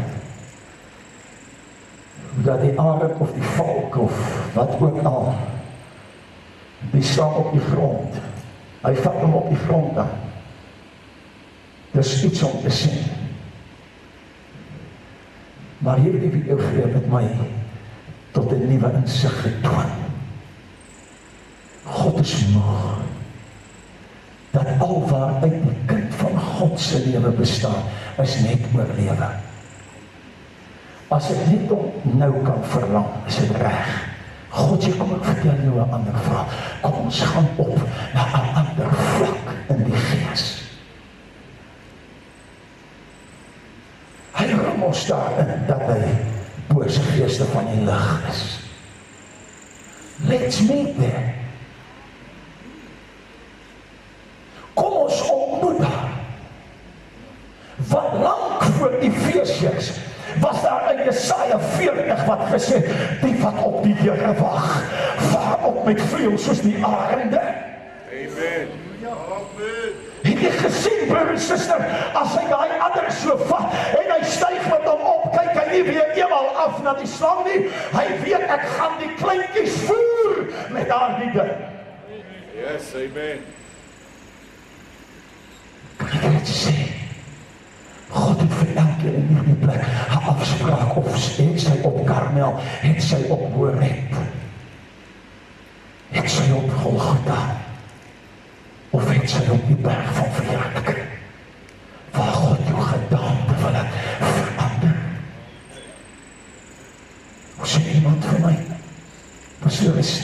hoe dat die arend of die valk of wat ook al, die staan op die grond. Hy vat hom op die grond aan. Dis iets om te sien. Maar hierdie video gee met my tot 'n nuwe insig getoon. God is moeg dat alwaar uit die kind van God se lewe bestaan, is net oorlewe. As ek net om nou kan verlang, is dit reg. God sê, kom ek vertel jou 'n ander vraag. Kom ons gaan op na 'n ander vlak in die gees. Hy ram ons daarin dat hy bose geeste van die lig is. Let's meet there. Kom ons ontmoet daar. Wat lank voor Efesiërs was daar in Jesaja 40 wat gesê, die wat op die Here wag, vaar op met vleuels soos die arende. Amen. Amen. Het jy gesien, broer en suster, as hy daai ander so vat en hy styg met hom op, kyk hy nie weer eenmaal af na die slang nie. Hy weet, ek gaan die kleintjies voer met daardie ding. Yes, amen. Kan ek dit sê? God het vir elkeen in hierdie plek 'n afspraak, of het sy op Karmel, het sy op Horeb, het sy op Golgotha, of het sy op die berg van verheerliking, waar God jou gedaante wil verander. Hoe sê iemand vir my, pastoor is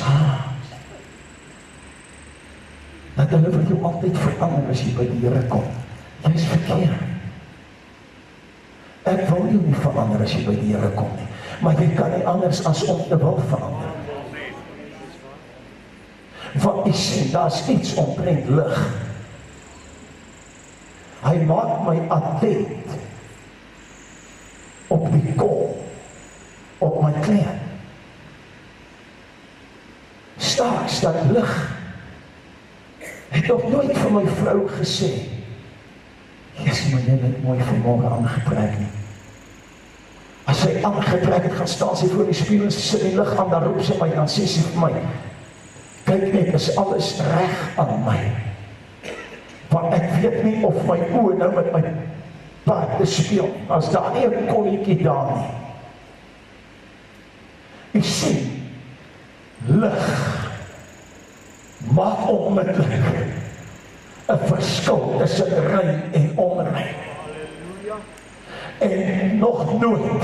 dat hulle wil jou altyd verander as jy by die Here kom. Jy is verkeerd. Ek wil jou nie verander as jy by die Here kom nie, maar jy kan nie anders as om te wil verander. Want jy sê, daar is iets omtrent lig, Hy maak my attent op die kom, op my klein. Staaks dat lig, het nog nooit vir my vrou gesê, Jesus, maar jy het mooi vanmorgen aangetrek nie. As sy aangetrek het, gaan staan sy voor die spieël en sy sit die lig aan, dan roep sy my, dan sê sy vir my, kyk net, is alles reg aan my. Want ek weet nie of my oë nou met my paard speel, as daar nie 'n kolletjie daar nie. Ek sien, lig maak onmiddellik 'n verskil tussen rein en onrein. En nog nooit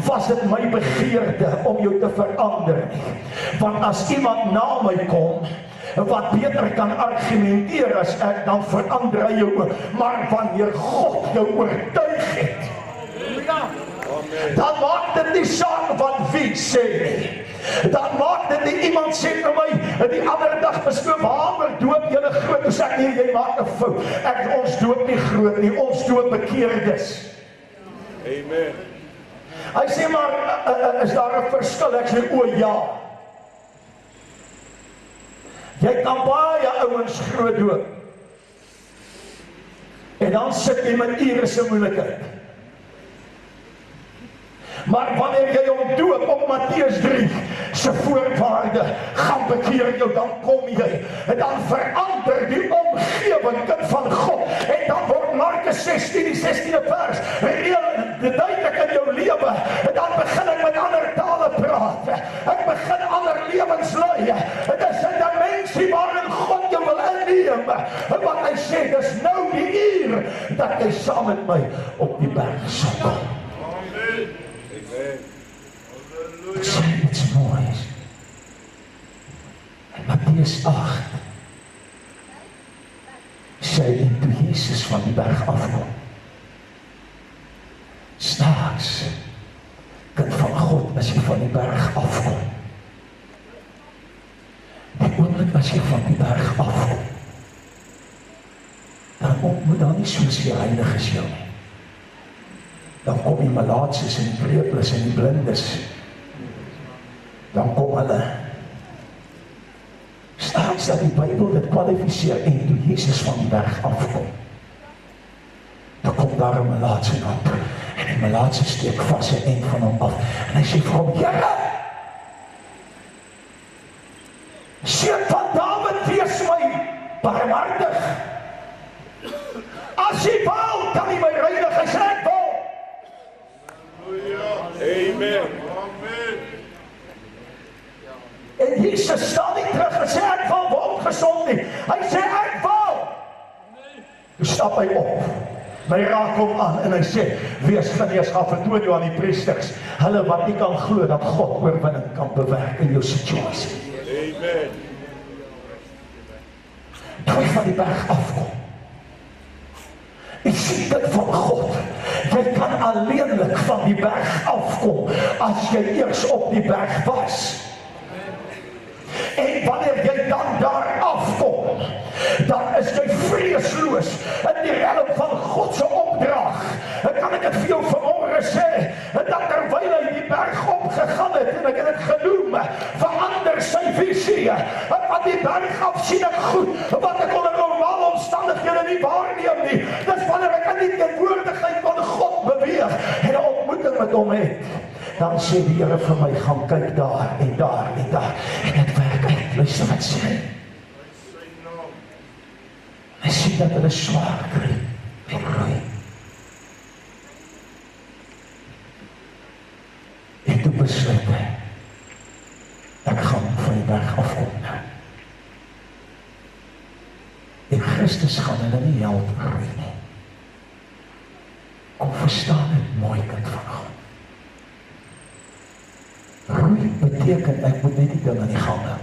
was dit my begeerte om jou te verander nie. Want as iemand na my kom, wat beter kan argumenteer as ek, dan verander hy jou. Maar wanneer God jou oortuig het, dan maak dit nie saak wat wie sê nie. Dan maak dit nie, iemand sê vir my, die ander dag beskoof, hamer doop julle groot, toe sê ek nie, jy maak 'n fout. Ons doop nie groot nie, ons doop bekeerdes. Amen. Hy sê maar, is daar 'n verskil? Ek sê, o ja. Jy kan baie ouens groot doop. En dan sit jy met ure moeilikheid. Maar wanneer jy hom doop op Matteus 3 se voorwaarde, gaan bekeer jou, dan kom jy. En dan verander die omgewing kind van God. En dan word Markus 16, die 16de vers, duidelik in jou lewe. En dan begin ek met ander tale praat. Ek begin ander lewens lei. Het is 'n dimensie waarin God jou wil inneem. Want hy sê, dis nou die uur dat jy saam met my op die berg sal kom. Ek sê iets moois. In Matteus 8 sê, en toe Jesus van die berg afkom, snaaks, kind van God, as jy van die berg afkom, die oomblik as jy van die berg afkom, dan ontmoet dan nie soos die heiliges jou nie. Dan kom die malaatses en die kreuples en die blindes. Dan kom hulle. Staats dat die Bybel dit kwalifiseer, en toe Jesus van die berg afkom, dan kom daar 'n malaatse op, en die malaatse steek vas sy eind van hom af, en hy sê vir hom, Here, seun van Dawid, wees my barmhartig. As jy wil, kan jy my reinig, hy sê ek wil. Amen. En Jesus staan nie terug en sê, ek wil word gesond nie. Hy sê, ek wil. Toe stap hy op. My raak hom aan en hy sê, wees genees, gaan vertoon jou aan die priesters. Hulle wat nie kan glo dat God oorwinning kan bewerk in jou situasie. Amen. Toe hy van die berg afkom, ek sien dit van God. Jy kan alleenlik van die berg afkom, as jy eers op die berg was. En wanneer jy dan daar afkom, dan is jy vreesloos in die realm van God se opdrag. En kan ek dit vir jou vanmorgen sê, dat terwyl hy die berg opgegaan het, en ek het het genoem, verander sy visie. En van die berg af sien ek goed, wat ek onder normale omstandighede nie waarneem nie. Dis wanneer ek in die teenwoordigheid van God beweeg, en 'n ontmoeting met hom het, dan sê die Here vir my, gaan kyk daar en daar en daar, en dit werk uit. Luister wat sê hy. Hy sê dat hulle swaar kry en roei. En toe besluit hy, ek gaan van die berg afkom nou. En Christus gaan hulle nie help roei nie. Kom verstaan het mooi, kind van God. Roei beteken, ek moet net die ding aan die gang hou.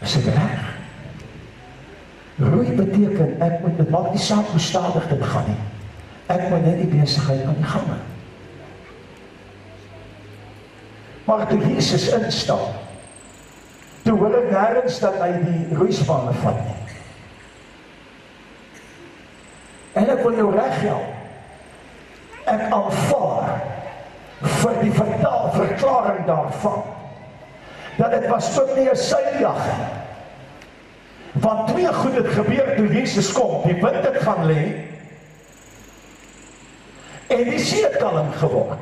Is dit reg? Roei beteken, ek moet, dit maak nie saak hoe stadig dit gaan nie. Ek moet net die besigheid aan die gang hou. Maar toe Jesus instap, Toe hoor ek nêrens dat hy die roeispanne vat nie. En ek wil jou reghelp. Ek aanvaar vir die verklaring daarvan dat dit was ook nie 'n seiljag nie. Want twee goed het gebeur toe Jesus kom. Die wind het gaan lê en die see het kalm geword.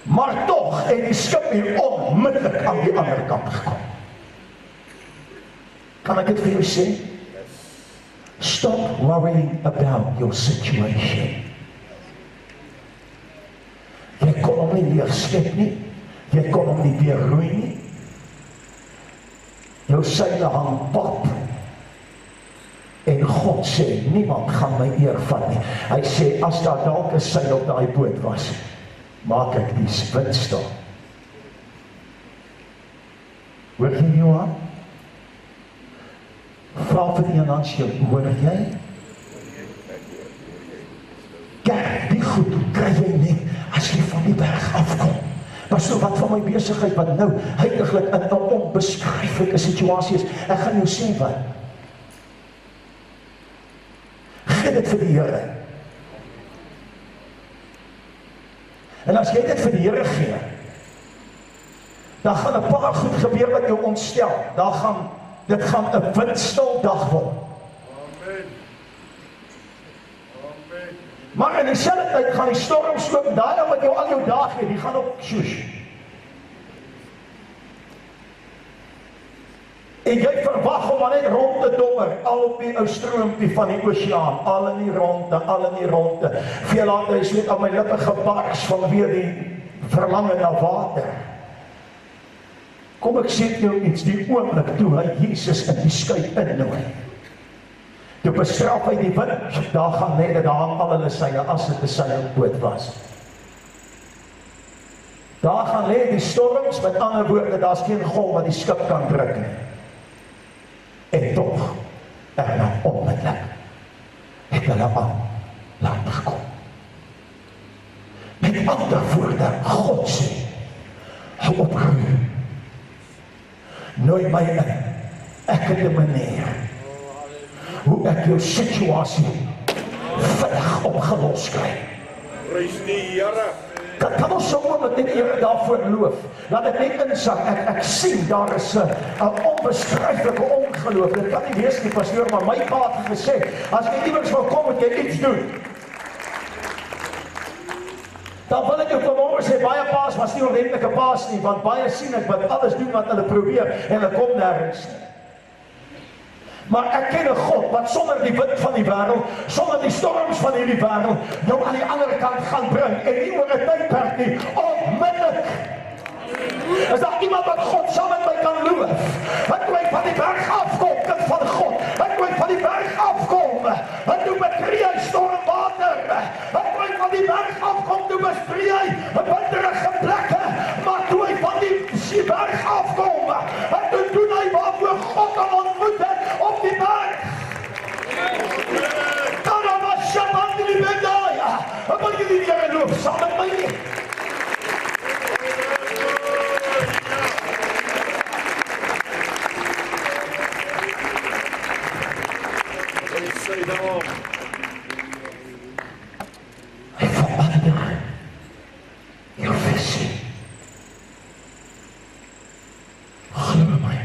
Maar tog het die skip hier onmiddellik aan die ander kant gekom. Kan ek dit vir jou sê? Stop worrying about your situation. Jy kon hom nie weer skep nie. Jy kon hom nie weer roei nie. Jou seile hang pap. En God sê, niemand gaan my eer vat nie. Hy sê, as daar dalk 'n seil op daai boot was, maak ek die wind stil. Hoor jy nie aan? Vra vir die langs jou, hoor jy? Kijk, die goed kry jy nie as jy van die berg afkom. Pastoor, wat van my besigheid wat nou heiliglik in 'n onbeskryflike situasie is, ek gaan jou sê wat. Gee dit vir die Here. En as jy dit vir die Here gee, dan gaan 'n paar goed gebeur wat jou ontstel. Dit gaan 'n windstil dag word. Maar in dieselfde tyd gaan die storms loop, daai wat jou al jou dae gee, die gaan op sjoes. En jy verwag om maar net rond te dommer, al op die ou stroompie van die oseaan, al in die ronde. Veel later is net aan my lippe gebars vanweer die verlange na water. Kom ek sê jou iets, die oomblik toe hy Jesus in die skip innooi. Toe bestraf hy die wind, daar gaan net, daar hang al hulle seile, as dit 'n seilboot was. Daar gaan lê die storms, met ander woorde, daar's geen golf wat die skip kan druk nie. En tog, dan onmiddellik, het hulle aan land gekom. Met ander woorde, God sê, hou op groei. Nooi my in, ek het 'n manier hoe ek jou situasie vinnig opgelos kry. Prys die Here. Kan ons sommer met net Here daarvoor loof. Laat dit net insak. Ek sien daar is 'n onbeskryflike ongeloof. Dit kan nie wees nie, pastoor, maar my pa het gesê, as jy iewers wil kom, moet jy iets doen. Dan wil ek jou vanmôre sê, baie paas was nie ordentlike paas nie, want baie sien ek wat alles doen wat hulle probeer en hulle kom nêrens nie. Maar ek ken 'n God wat sonder die wind van die wêreld, sonder die storms van hierdie wêreld, jou aan die ander kant gaan bring en nie oor 'n tydperk nie, onmiddellik. Is daar iemand wat God saam met my kan loof? Wat toe hy van die berg afkom, kind van God, wat toe hy van die berg afkom, wat toe betree hy stormwater, wat toe hy van die berg afkom, toe bespree hy winderige plekke, maar toe hy van die berg afkom, wat toe doen hy waarvoor God hom ontmoet het op die berg. Dan was Shabbat in die bedaaie, wat wil jy die Here loof saam met my nie? Hy verander jou visie. Glo my.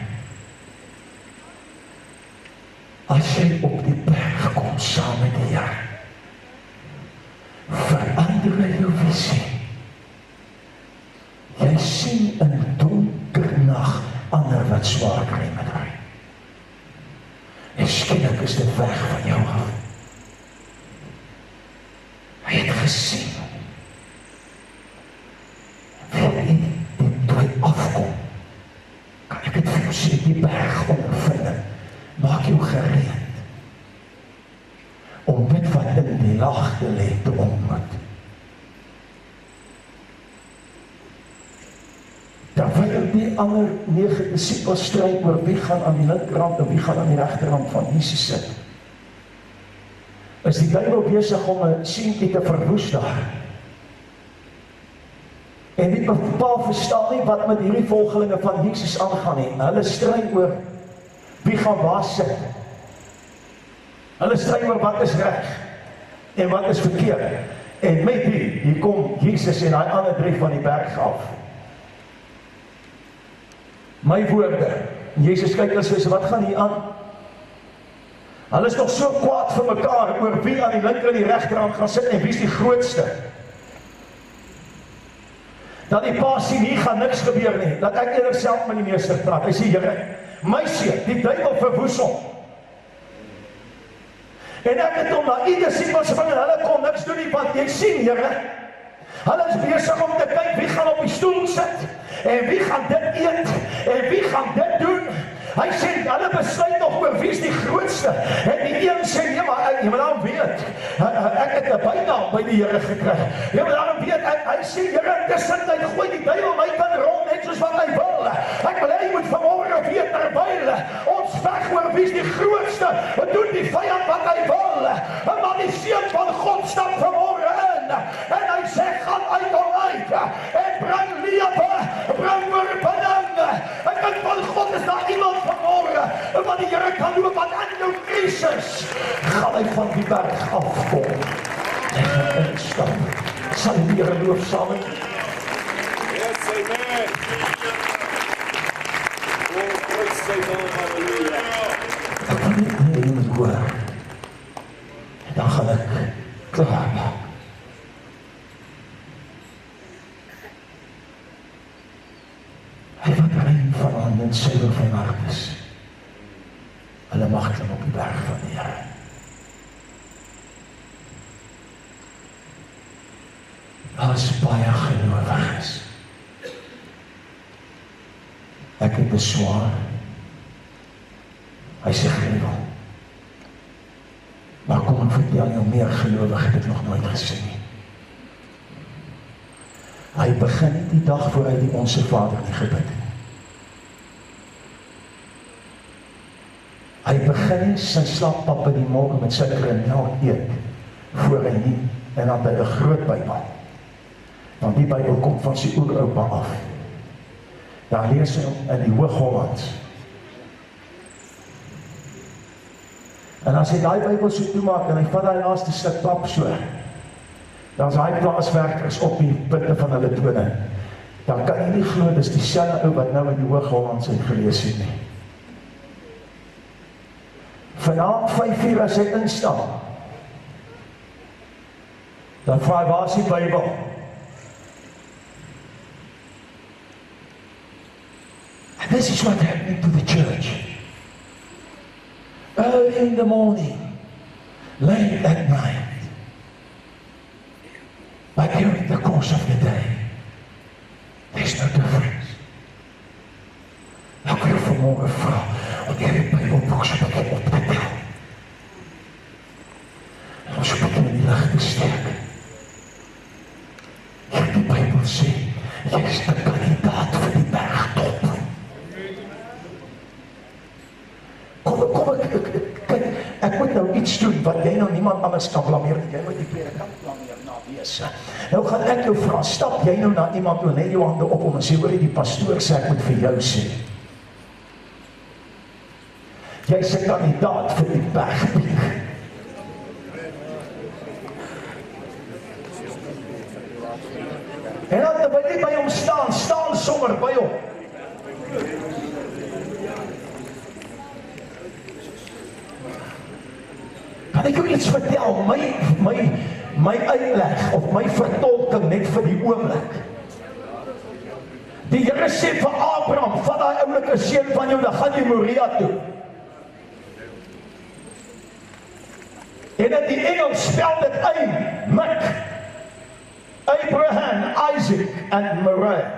As jy op die berg kom saam met die Here, verander hy jou visie. Jy sien in donker nag ander wat swaar kry met hy. En skielik is dit weg van jou af. Hy het gesien. Toe hy afkom, kan ek het vir jou sê, die berg ondervinding, maak jou gereed om dit wat in die lagte lê te ontmoet. Terwyl die ander 9 disippels stryd oor wie gaan aan die linkerkant en wie gaan aan die regterkant van Jesus sit, is die duiwel besig om 'n seentjie te verwoes daar. En die pa verstaan nie wat met hierdie volgelinge van Jesus aangaan nie. Hulle stry oor wie gaan waar sit. Hulle stry oor wat is reg en wat is verkeerd. En met hier kom Jesus en die ander 3 van die berg af. My woorde. Jesus kyk en sê, wat gaan hier aan? Hulle is nog so kwaad vir mekaar oor wie aan die linker en die regterkant gaan sit en wie is die grootste. Dat die pa sien, hier gaan niks gebeur nie. Laat ek eerder self met die meester praat. Hy sê, Here, my seun, die duiwel verwoes hom. En ek het hom na u disippels gebring en hulle kon niks doen nie, want jy sien, Here, hulle is besig om te kyk wie gaan op die stoel sit en wie gaan dit eet en wie gaan dit doen. Hy sê, hulle besluit nog oor wie is die grootste. En die een sê, nee, maar jy moet dan weet, ek het 'n bynaam by die Here gekry. Jy moet dan weet, hy sê, Here, tussentyd gooi die duiwel my kan rond net soos wat hy wil. Ek wil hê jy moet vanmôre weet, terwyl ons veg oor wie is die grootste, doen die vyand wat hy wil. Maar die seun van God stap vanmôre in en hy sê, gaan uit hom uit en bring lewe, bring oorwinning. Ek dink van God is daar iemand vanmôre wat die Here kan doen wat in jou krisis gaan hy van die berg afkom en gaan instap. Sal die Here loof saam met Yes, amen. Oh, praise the Lord, hallelujah. ek kan nie jy moet hoor en dan gaan ek klaar maak. Hy wat rein van hande en suiwer van hart is, hulle mag klim op die berg van die Here. Daar is baie gelowiges. Ek het beswaar. Hy sê gruwel. Maar kom en vertel jou meer gelowig het ek nog nooit gesien nie. Hy begin nie die dag voor hy die Onse Vader nie gebid het. Hy begin nie sy slaappap in die môre met suiker en melk eet voor hy nie, en dan by 'n groot Bybel. Want die Bybel kom van sy oeroupa af. Daar lees hy in die Hoog-Hollands. En as hy daai Bybel so toemaak en hy vat daai laaste stuk pap so, dan is hy plaaswerkers op die putte van hulle tone. Dan kan jy nie glo dis dieselfde ou wat nou in die Hoog-Hollands het gelees het nie. Vanaand 5:00 as hy instaan, dan vra hy, waar is die Bybel? And this is what happened to the church. Early in the morning, late at night, but during the course of the day, there's no difference. Nou kan jy vanmorgen vra, om die Bybelboek so begin op te tel. En ons begin in die licht te steek. Hier die Bybel sê, jy is die kandidaat vir die bergtop. Kom kyk, ek moet nou iets doen wat jy nou niemand anders kan blameer. Jy moet die predikant blameer na wees. Nou gaan ek jou vra, stap jy nou na iemand toe, lê jou hande op hom en sê, hoor jy, die pastoor sê, ek moet vir jou sê. Jy is 'n kandidaat vir die bergpiek. En dan terwyl jy by hom staan sommer by hom. Kan ek jou iets vertel, my uitleg of my vertolking net vir die oomblik. Die Here sê vir Abraham, vat daai oulike seun van jou, dan gaan jy Moria toe. En in die Engels spel dit uit, Mik, Abraham, Isaac en Moriah.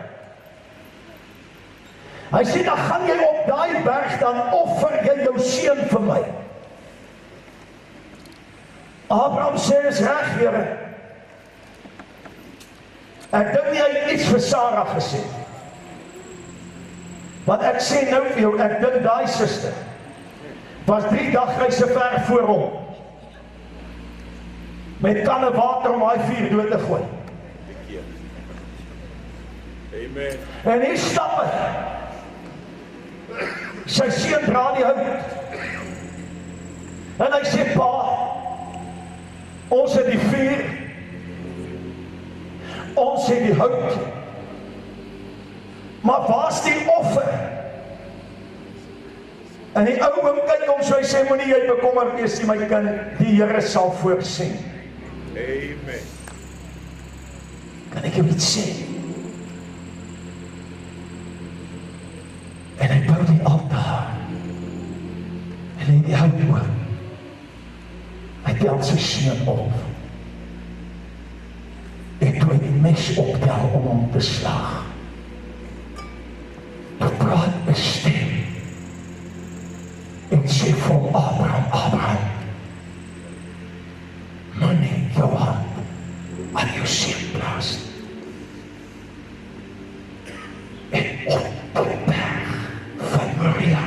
Hy sê, dan gaan jy op daai berg, dan offer jy jou seun vir my. Abraham sê, is reg, Here. Ek dink nie hy het iets vir Sarah gesê. Want ek sê nou vir jou, ek dink daai suster was 3 dagreise ver voor hom. Met kanne water om hy 4 dood te gooi. Amen. En hier stap hy. Sy seun dra die hout. En hy sê, pa, ons het die vuur, ons het die hout, maar waar's die offer? En die ou oom kyk om so, hy sê, moenie jy bekommer wees nie, my kind, die Here sal voorsien. Amen. Kan ek jou iets sê? En hy bou die altaar. En hy die hout oop. Hy tel sy seun op. En toe hy die mes optel om hom te slag. Toe praat 'n stem. En sê vir hom, Abraham, moenie jou hand aan jou seun plaas. En op die berg van Moria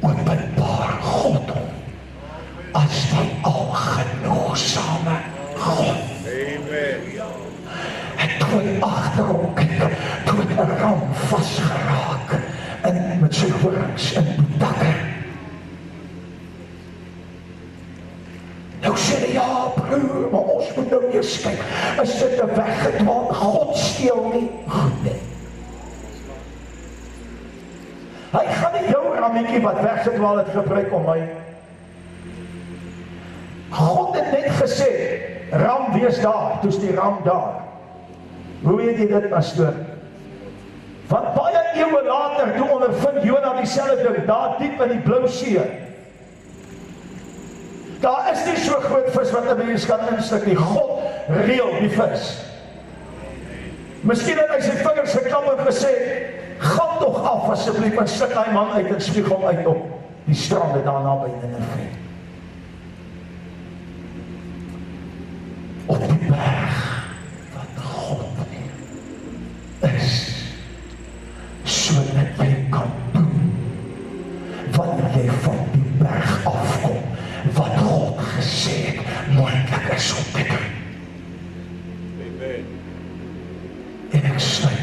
openbaar God hom as die algenoegsame God. Amen. En toe hy agterom kyk, toe het 'n ram vasgeraak en met sy horings in die takke. Nou sê hy, ja broer, maar ons moet nou eers kyk, is dit 'n weggedwaal? God steel nie goed nie. Hy gaan nie jou rammetjie wat weggedwaal het gebruik om my. God het net gesê, ram wees daar, toe's die ram daar. Hoe weet jy dit, pastoor? Want baie eeue later, toe ondervind Jona dieselfde ding, daar diep in die Blou See. Daar is nie so groot vis wat 'n mens kan instik nie. God reël die vis. Miskien het hy sy vingers geklap en gesê, gaan tog af asseblief en stik hy man uit en spieg hom uit op die strande daarna by Nineve. Op die berg wat God is, sodat jy kan doen wanneer jy van die berg afkom, wat God gesê het, moontlik is om te doen. Amen. En ek sluit.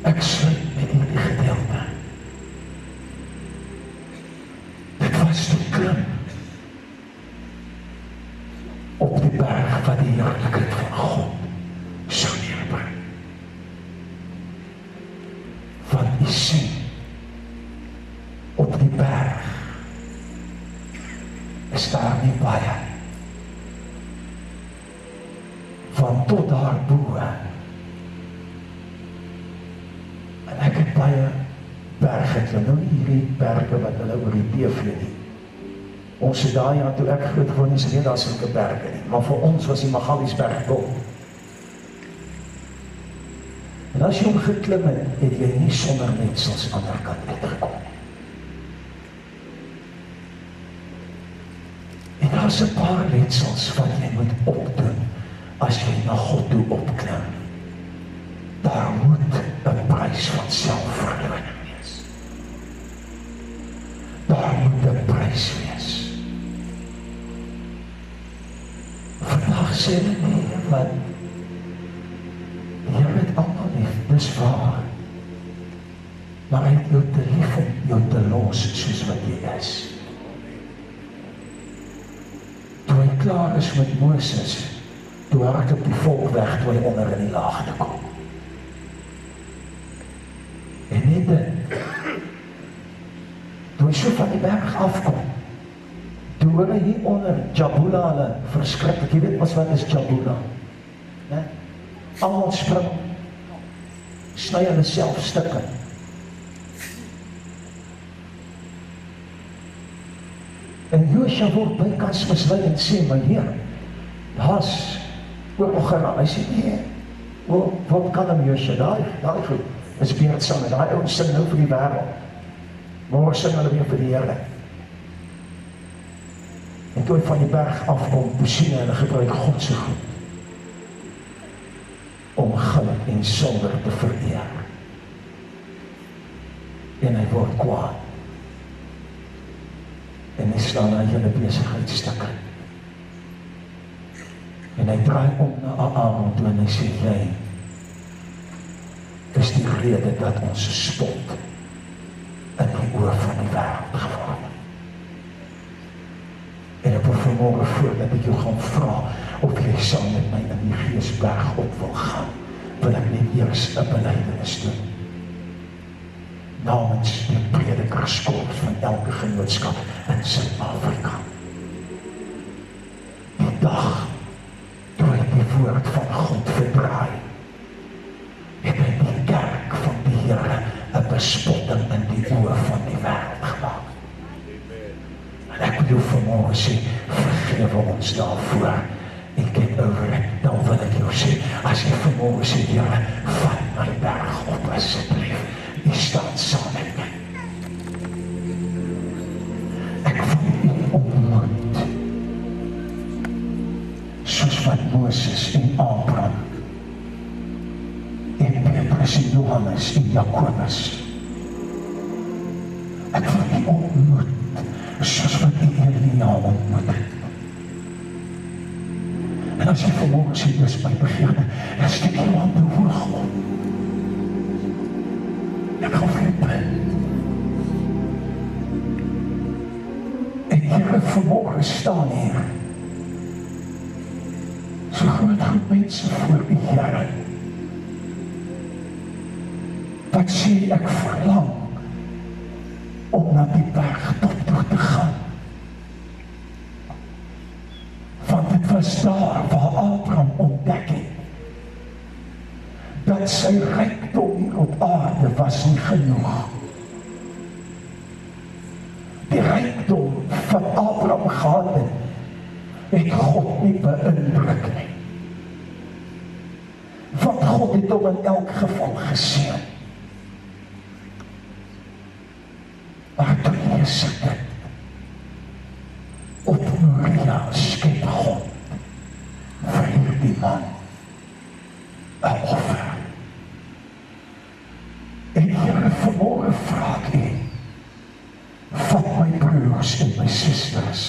Ek sluit met hierdie gedeelte. Dit was te klim op die berg wat die heerlikheid van God sou neerbring. Want u sien, op die berg is daar nie baie. Van tot daar bo. En ek het baie berge, nou nie hierdie berge wat hulle oor die TV nie. Ons het daai aan toe ek groot geword is, nie daar sulke berge nie, maar vir ons was die Magaliesberg dom. En as jy hom geklim het jy nie sonder letsels aan die ander kant uitgekom nie. En daar is 'n paar letsels wat jy moet opdoen as jy na God toe opklim. Daar moet 'n prys van selfverloochening wees. Daar moet 'n prys wees. Vandag sê hulle nie, want jy het almal lief, dis waar. Maar hy het jou te lief om jou te los soos wat jy is. Toe hy klaar is met Moses, toe hardloop die volk weg, toe hy onder in die laag te kom. En net dit, toe hy so van die berg afkom, toe hoor hy hier onder Jabula hulle verskrik, jy weet wat is Jabula? Almal spring, sny hulle self stukke. En Josua word bykans mislei en sê, my Heer, daar's oorlog geraak. Hy sê, nee, wat kan hem Josua, daai goed, is beerdsange, daai ouens sing nou vir die wêreld. Môre sing hulle weer vir die Here. En toe hy van die berg afkom, toe sien hulle gebruik God se goed om goud en silwer te vereer. En hy word kwaad. En hy staan aan julle besigheidstukke. En hy draai om na Aaron toe en hy sê, jy is die rede dat ons spot in die oor van die wêreld geword. En ek wil vanmôre voordat ek jou gaan vra of jy saam met my in die Geesberg op wil gaan, wil ek net eers 'n belydenis doen. Namens die predikerskorps van elke genootskap in Suid-Afrika. Die dag toe ek die woord van God verdraai, het hy die kerk van die Here 'n bespotting in die oë van die wêreld gemaak. En ek wil jou vanmôre sê, vergewe ons daarvoor. En kyk over het, dan wil ek jou sê, as jy vanmôre sê, Here, vat my berg op asseblief. U staan saam met my. Ek wil u ontmoet, soos wat Moses en Abraham, en Petrus en Johannes en Jakobus. Ek wil u ontmoet, soos wat u Elia ontmoet het. En as jy vanmôre sê, dis my begeerte, dan steek jy hande hoog op. Ek gaan vir jou bid. En Here, vanmôre staan hier so groot mense voor u, Here, wat sê ek verlang om na die bergtop toe te gaan. Want dit was daar waar Abraham ontdek het dat sy rykdom hier op aarde was nie genoeg. Die rykdom van Abraham gehad het God nie beïndruk nie. Want God het hom in elk geval geseën. Maar toe lees ek dit, op Moria skep God vir hierdie man 'n offer. En Here, vanmôre vra ek u, vat my broers en my susters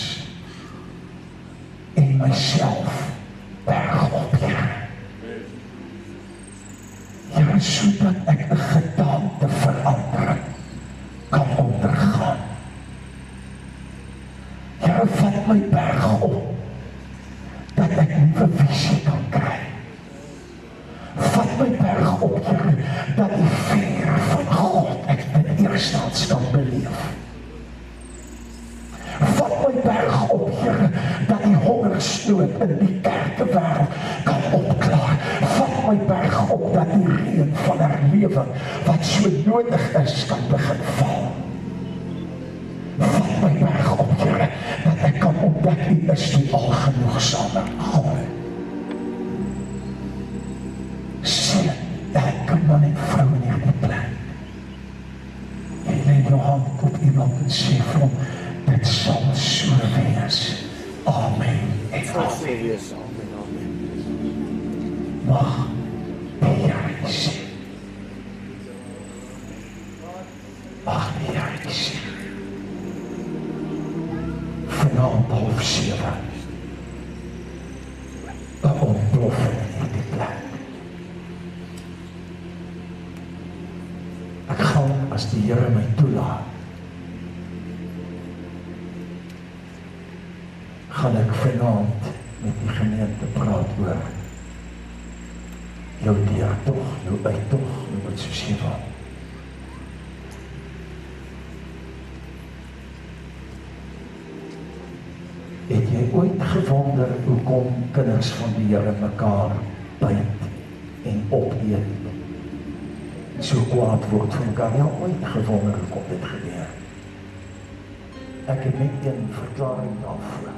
en myself berg op, Here. Here, sodat ek 'n gedaanteverandering kan ondergaan. Here, vat my berg op, dat ek 'n nuwe visie kan kry. Vat my berg op, Here, dat die vuur van God ek in eerstens kan beleef. Vat my berg op, Here, dat die hongersnood in die kerkewêreld kan opklaar. Vat my berg op, dat die reën van herlewing wat so nodig is, kan begin val. Vat my berg op, Here, dat ek kan ontdek u is die algenoegsame God. Sien elke man en vrou in hierdie plek. Jy lê jou hand op iemand en sê vir hom, dit sal so wees. Amen. Mag die Here sien. Mag die Here sien. Vanaand 6:30. 'n ontploffing in hierdie plek. Ek gaan, as die Here my toelaat, gaan ek vanaand met die gemeente praat oor jou deurtog, jou uittog, wat soos jy wil. Het jy ooit gewonder hoekom kinders van die Here mekaar byt en opeet? So kwaad word van mekaar. Ja, ooit gewonder hoekom dit gebeur? Ek het net een verklaring daarvoor.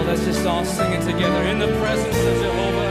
let's just all sing it together in the presence of Jehovah.